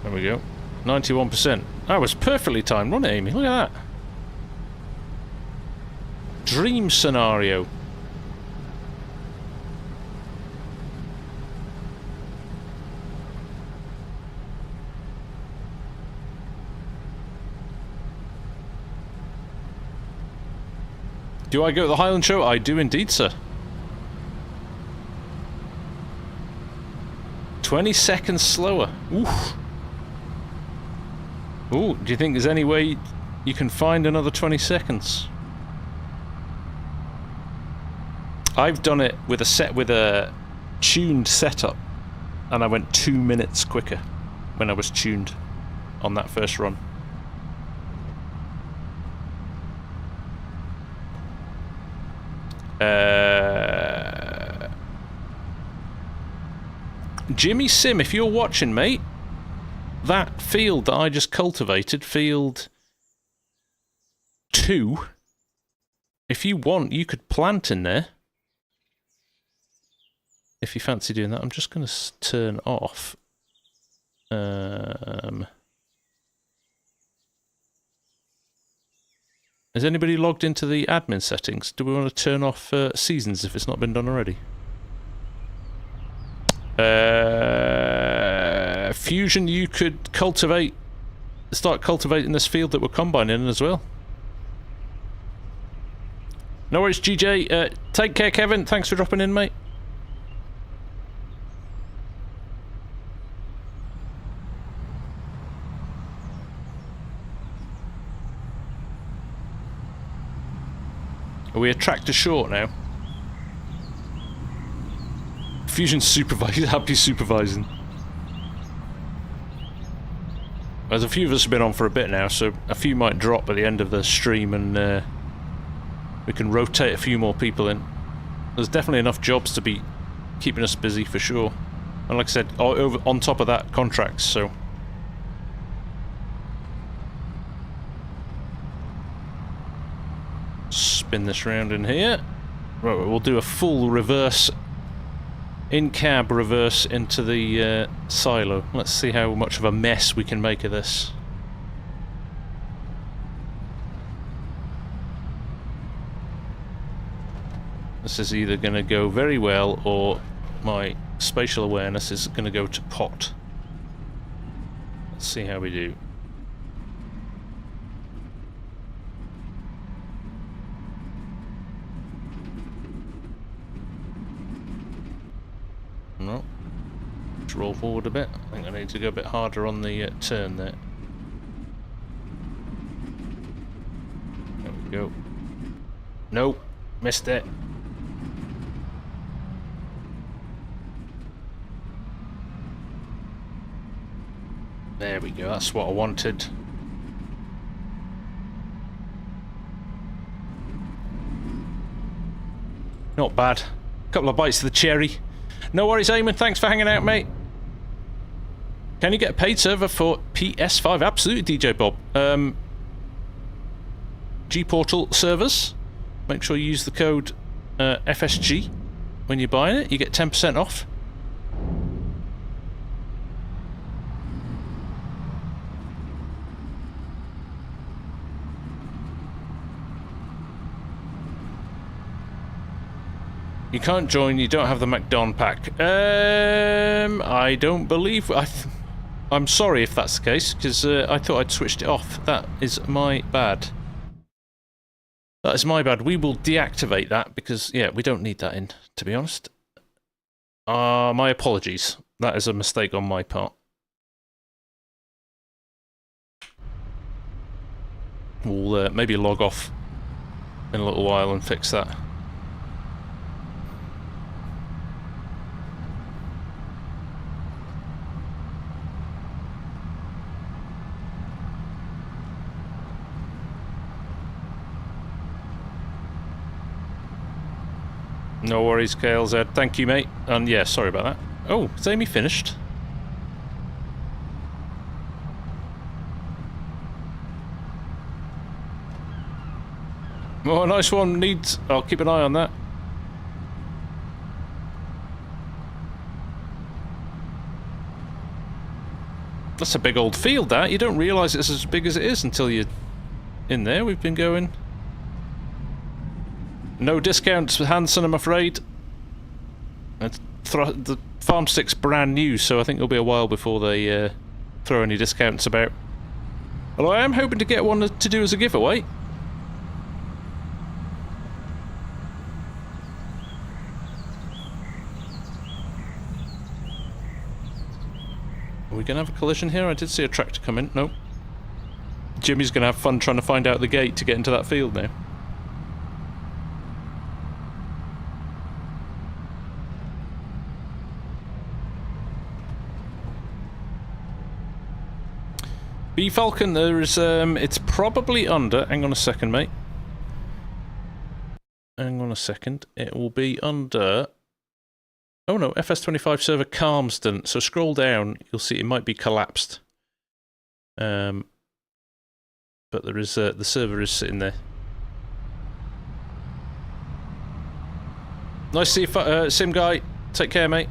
There we go. 91%. That was perfectly timed, wasn't it, Amy? Look at that. Dream scenario. Do I go to the Highland Show? I do indeed, sir. 20 seconds slower. Oof. Ooh, do you think there's any way you can find another 20 seconds? I've done it with a tuned setup, and I went 2 minutes quicker when I was tuned on that first run. Jimmy Sim, if you're watching, mate, that field that I just cultivated, field 2, if you want, you could plant in there. If you fancy doing that, I'm just going to turn off. Is anybody logged into the admin settings? Do we want to turn off seasons if it's not been done already? Fusion, you could start cultivating this field that we're combining in as well. No worries, GJ. Take care, Kevin. Thanks for dropping in, mate. Are we a tractor short now? Fusion supervisor, happy supervising. There's a few of us have been on for a bit now, so a few might drop at the end of the stream, and we can rotate a few more people in. There's definitely enough jobs to be keeping us busy for sure. And like I said, on top of that, contracts, so spin this round in here. Right, we'll do a full reverse, in-cab reverse into the silo. Let's see how much of a mess we can make of this. This is either going to go very well, or my spatial awareness is going to go to pot. Let's see how we do. No. Let's roll forward a bit. I think I need to go a bit harder on the turn there. There we go. Nope. Missed it. There we go, that's what I wanted. Not bad. Couple of bites of the cherry. No worries, Eamon, thanks for hanging out, mate. Can you get a paid server for PS5? Absolutely, DJ Bob. G-Portal servers. Make sure you use the code FSG when you're buying it. You get 10% off. You can't join, you don't have the McDon pack. I don't believe... I'm sorry if that's the case, because I thought I'd switched it off. That is my bad. That is my bad. We will deactivate that, because, yeah, we don't need that in, to be honest. My apologies. That is a mistake on my part. We'll maybe log off in a little while and fix that. No worries, KLZ. Thank you, mate. And yeah, sorry about that. Oh, is Amy finished? Oh, nice one. Needs... I'll keep an eye on that. That's a big old field, that. You don't realise it's as big as it is until you're in there. We've been going... No discounts for Hanson, I'm afraid. The farm stick's brand new, so I think it'll be a while before they throw any discounts about. Although I am hoping to get one to do as a giveaway. Are we going to have a collision here? I did see a tractor come in. Nope. Jimmy's going to have fun trying to find out the gate to get into that field now. B Falcon, there is it's probably under. Hang on a second, mate. Hang on a second. It will be under. Oh no, FS25 server Calmsden. So scroll down, you'll see it might be collapsed. But there is the server is sitting there. Nice to see you, Sim Guy. Take care, mate.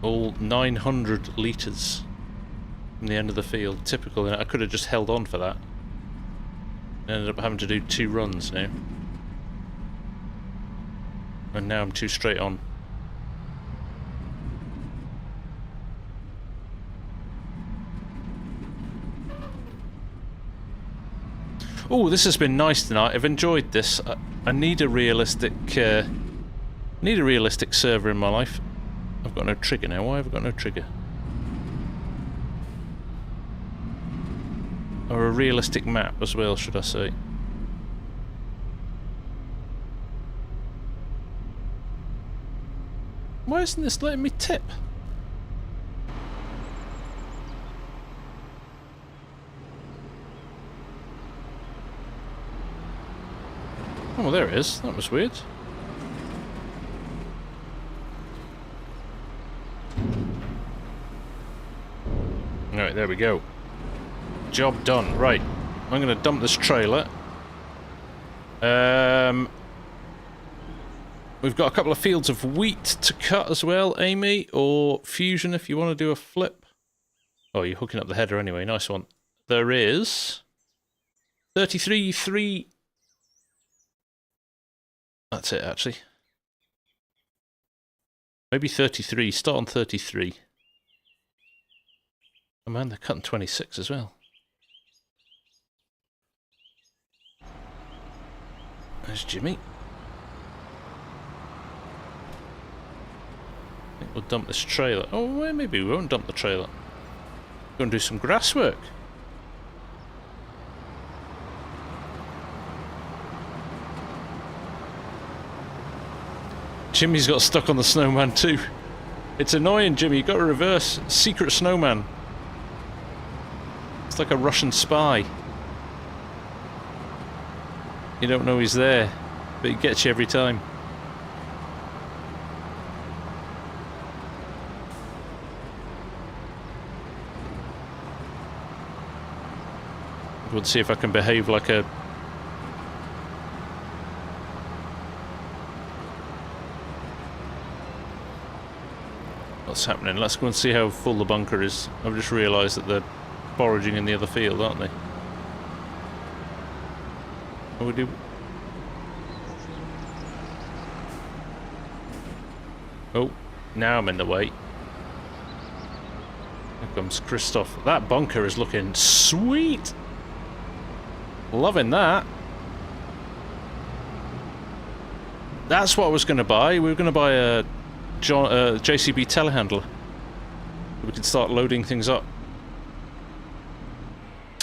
All 900 litres from the end of the field. Typical. I could have just held on for that. I ended up having to do 2 runs now. And now I'm 2 straight on. Oh, this has been nice tonight. I've enjoyed this. I need a realistic server in my life. I've got no trigger now. Why have I got no trigger? Or a realistic map as well, should I say. Why isn't this letting me tip? Oh, well, there it is. That was weird. Alright, there we go. Job done. Right. I'm going to dump this trailer. We've got a couple of fields of wheat to cut as well, Amy, or Fusion if you want to do a flip. Oh, you're hooking up the header anyway. Nice one. There is 33.3. That's it, actually. Maybe 33. Start on 33. Oh man, they're cutting 26 as well. There's Jimmy. I think we'll dump this trailer. Oh, well, maybe we won't dump the trailer. Go and do some grass work. Jimmy's got stuck on the snowman too. It's annoying, Jimmy. You've got to reverse. Secret snowman. It's like a Russian spy. You don't know he's there, but he gets you every time. We'll see if I can behave like a... What's happening? Let's go and see how full the bunker is. I've just realised that they're foraging in the other field, aren't they? What we do? Oh, now I'm in the way. Here comes Christoph. That bunker is looking sweet! Loving that. That's what I was going to buy. We were going to buy a JCB telehandler. We can start loading things up.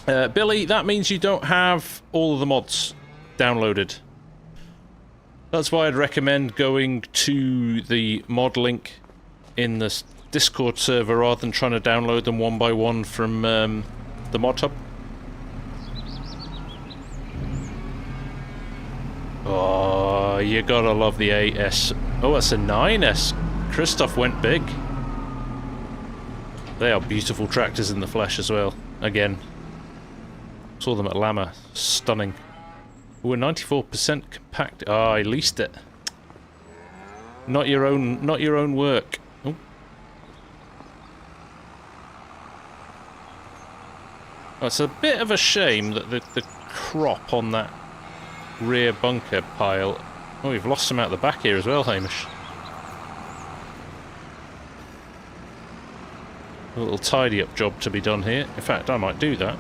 Billy, that means you don't have all of the mods downloaded. That's why I'd recommend going to the mod link in the Discord server rather than trying to download them one by one from the mod hub. Oh, you gotta love the 8S. Oh, that's a 9S. Christoph went big. They are beautiful tractors in the flesh as well. Again. Saw them at Lama. Stunning. We're 94% compact. Ah, I leased it. Not your own work. Oh. Oh, it's a bit of a shame that the crop on that rear bunker pile... Oh, we've lost some out the back here as well, Hamish. A little tidy up job to be done here. In fact, I might do that.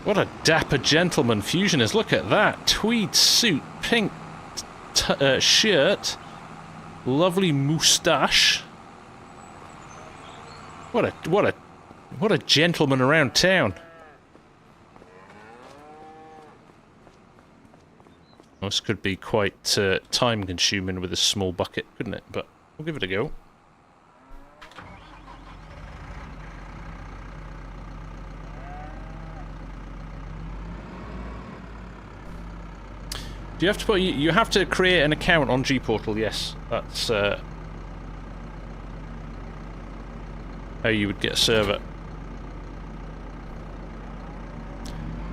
What a dapper gentleman Fusion is. Look at that. Tweed suit, pink shirt, lovely moustache. What a gentleman around town. This could be quite time consuming with a small bucket, couldn't it? But we'll give it a go. Do you have to put... You have to create an account on Gportal, yes. That's how you would get a server.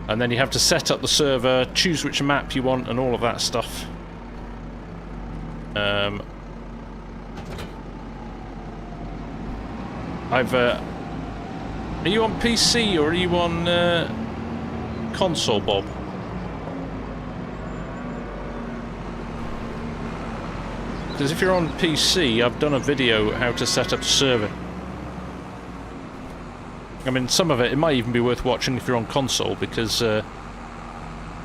And then you have to set up the server, choose which map you want, and all of that stuff. Are you on PC or are you on console, Bob? Because if you're on PC, I've done a video how to set up a server. I mean, some of it might even be worth watching if you're on console, because a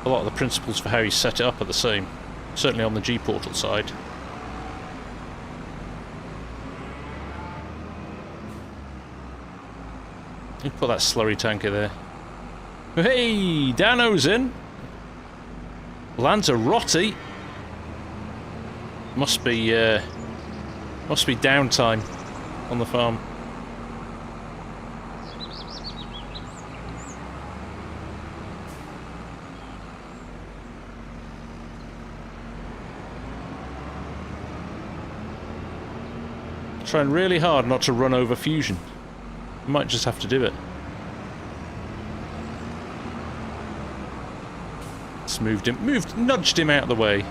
lot of the principles for how you set it up are the same. Certainly on the Gportal side. You put that slurry tanker there. Hey, Dano's in! Lanzarote! Must be downtime on the farm. Trying really hard not to run over Fusion. Might just have to do it. Just nudged him out of the way.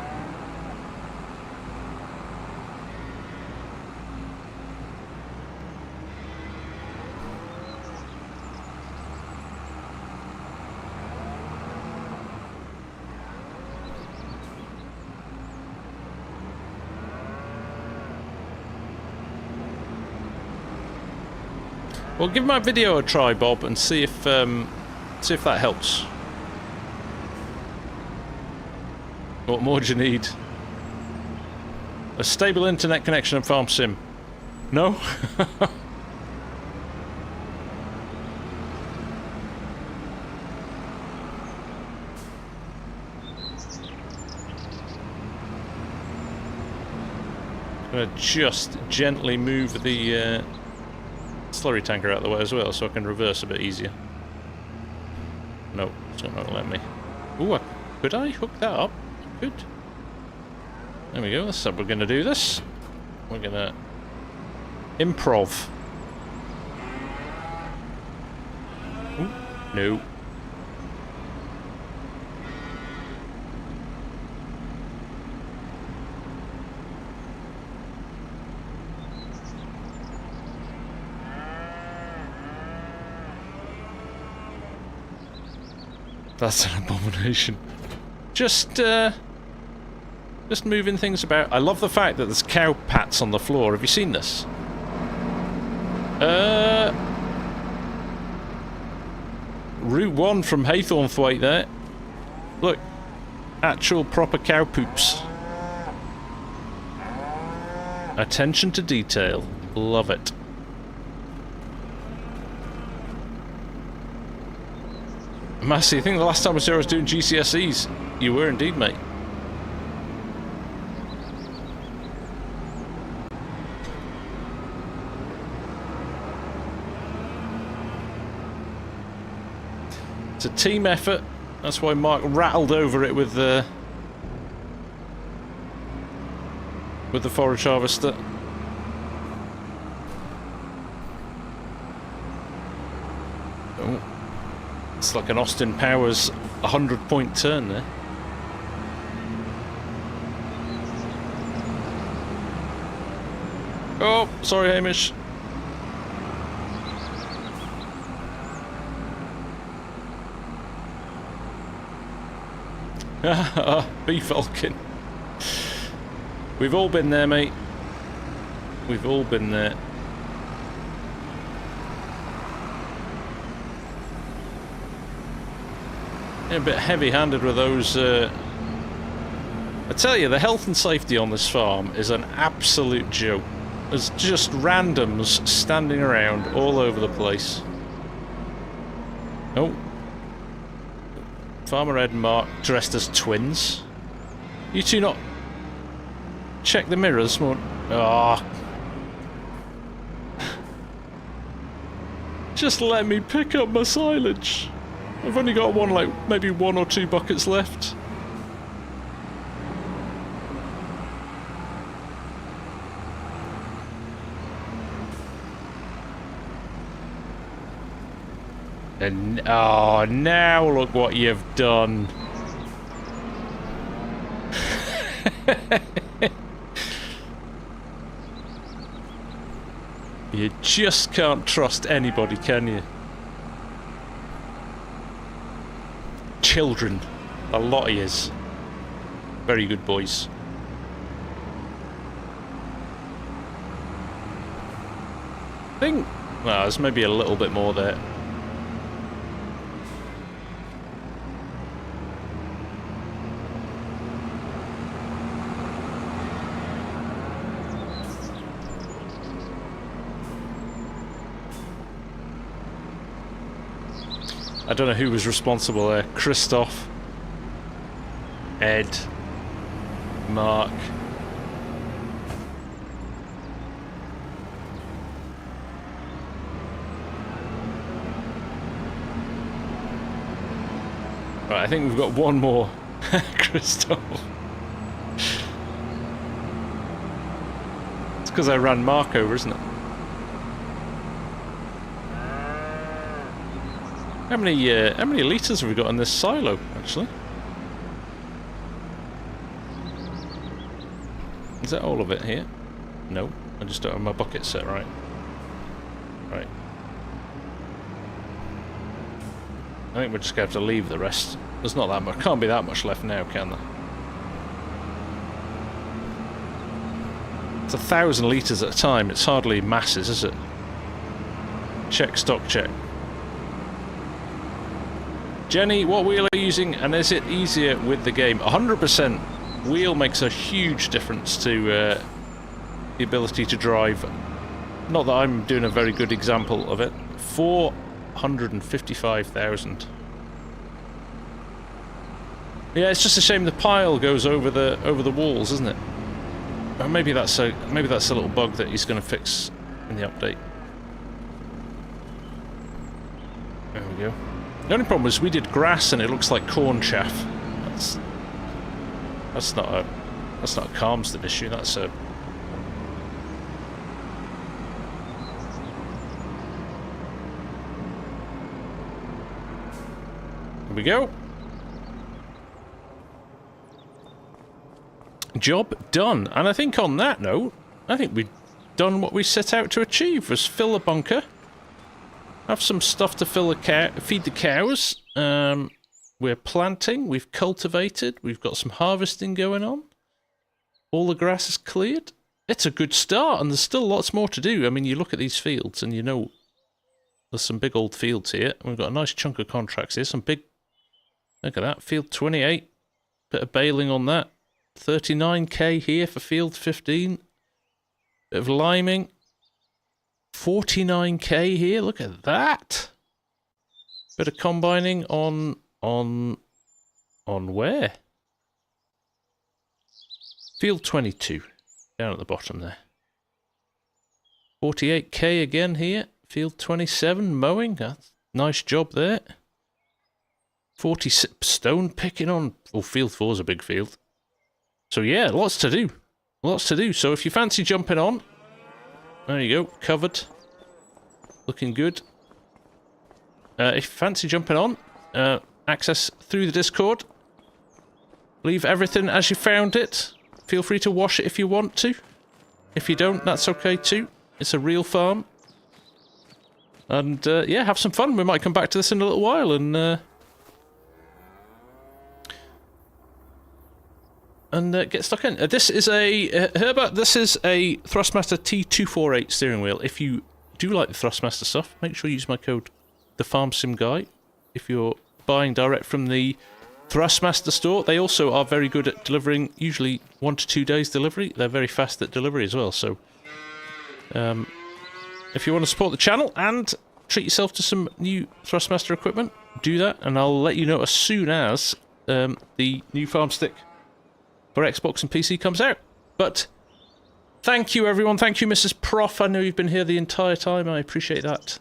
Well, give my video a try, Bob, and see if that helps. What more do you need? A stable internet connection and FarmSim. No? I'm gonna just gently move the slurry tanker out of the way as well, so I can reverse a bit easier. No, it's not gonna let me. Ooh, could I hook that up? Good. There we go, that's how we're gonna do this. We're gonna improv. Ooh, no. That's an abomination. Just moving things about. I love the fact that there's cow pats on the floor. Have you seen this? Route 1 from Haythornthwaite there. Look. Actual proper cow poops. Attention to detail. Love it. Massey, I think the last time I was here I was doing GCSEs. You were indeed, mate. It's a team effort. That's why Mark rattled over it with the forage harvester. Oh. It's like an Austin Powers 100-point turn there. Oh, sorry, Hamish. B Falcon. We've all been there, mate. We've all been there. A bit heavy-handed with those. I tell you, the health and safety on this farm is an absolute joke. There's just randoms standing around all over the place. Oh. Farmer Ed and Mark dressed as twins. You two not check the mirrors more. Ah. Just let me pick up my silage. I've only got maybe 1 or 2 buckets left. And oh, now look what you've done. You just can't trust anybody, can you? Children, a lot of yous. Very good boys. I think, well, there's maybe a little bit more there. I don't know who was responsible there. Christoph, Ed, Mark. Right, I think we've got one more. Christoph. It's because I ran Mark over, isn't it? How many litres have we got in this silo, actually? Is that all of it here? No, I just don't have my bucket set right. Right. I think we're just going to have to leave the rest. There's not that much. Can't be that much left now, can there? It's 1,000 litres at a time. It's hardly masses, is it? Check, stock check. Jenny, what wheel are you using, and is it easier with the game? 100%. Wheel makes a huge difference to the ability to drive. Not that I'm doing a very good example of it. 455,000. Yeah, it's just a shame the pile goes over the walls, isn't it? Or maybe that's a little bug that he's going to fix in the update. There we go. The only problem is we did grass and it looks like corn chaff. That's not a Calmsden issue. That's a... Here we go. Job done. And I think on that note, I think we've done what we set out to achieve, was fill a bunker, have some stuff to feed the cows. We're planting, we've cultivated, we've got some harvesting going on. All the grass is cleared. It's a good start, and there's still lots more to do. I mean, you look at these fields, and you know there's some big old fields here. We've got a nice chunk of contracts here. Some big... Look at that, field 28. Bit of baling on that. 39k here for field 15. Bit of liming. 49k here, look at that. Bit of combining on where? Field 22, down at the bottom there. 48k again here. Field 27, mowing. That's nice job there. 46 stone picking on. Oh, field 4's a big field. So yeah, lots to do. Lots to do. So if you fancy jumping on, there you go, covered. Looking good. If you fancy jumping on, access through the Discord. Leave everything as you found it. Feel free to wash it if you want to. If you don't, that's okay too. It's a real farm. And yeah, have some fun. We might come back to this in a little while and get stuck in. This is a Herbert. This is a Thrustmaster T248 steering wheel. If you do like the Thrustmaster stuff, make sure you use my code THEFARMSIMGUY if you're buying direct from the Thrustmaster store. They also are very good at delivering, usually 1 to 2 days delivery. They're very fast at delivery as well. So, if you want to support the channel and treat yourself to some new Thrustmaster equipment, do that, and I'll let you know as soon as the new farm stick for Xbox and PC comes out. But thank you, everyone. Thank you, Mrs. Prof. I know you've been here the entire time. I appreciate that.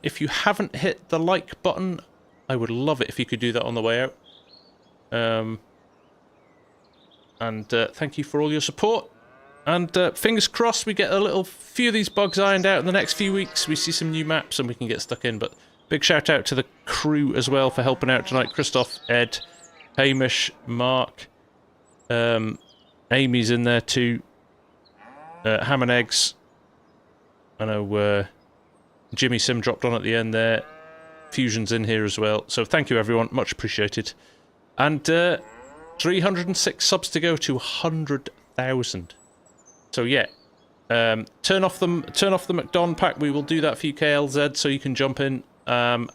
If you haven't hit the like button, I would love it if you could do that on the way out. Thank you for all your support. And fingers crossed we get a few of these bugs ironed out in the next few weeks. We see some new maps and we can get stuck in. But big shout out to the crew as well for helping out tonight. Christoph, Ed, Hamish, Mark. Amy's in there too. Ham and Eggs. I know Jimmy Sim dropped on at the end there. Fusion's in here as well. So thank you everyone, much appreciated. And 306 subs to go to 100,000. So yeah, turn off the McDon pack. We will do that for you, KLZ, so you can jump in. And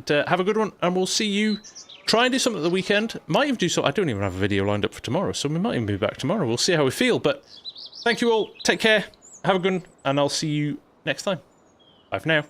have a good one. And we'll see you. Try and do something at the weekend. Might even do so. I don't even have a video lined up for tomorrow, so we might even be back tomorrow. We'll see how we feel. But thank you all. Take care. Have a good one, and I'll see you next time. Bye for now.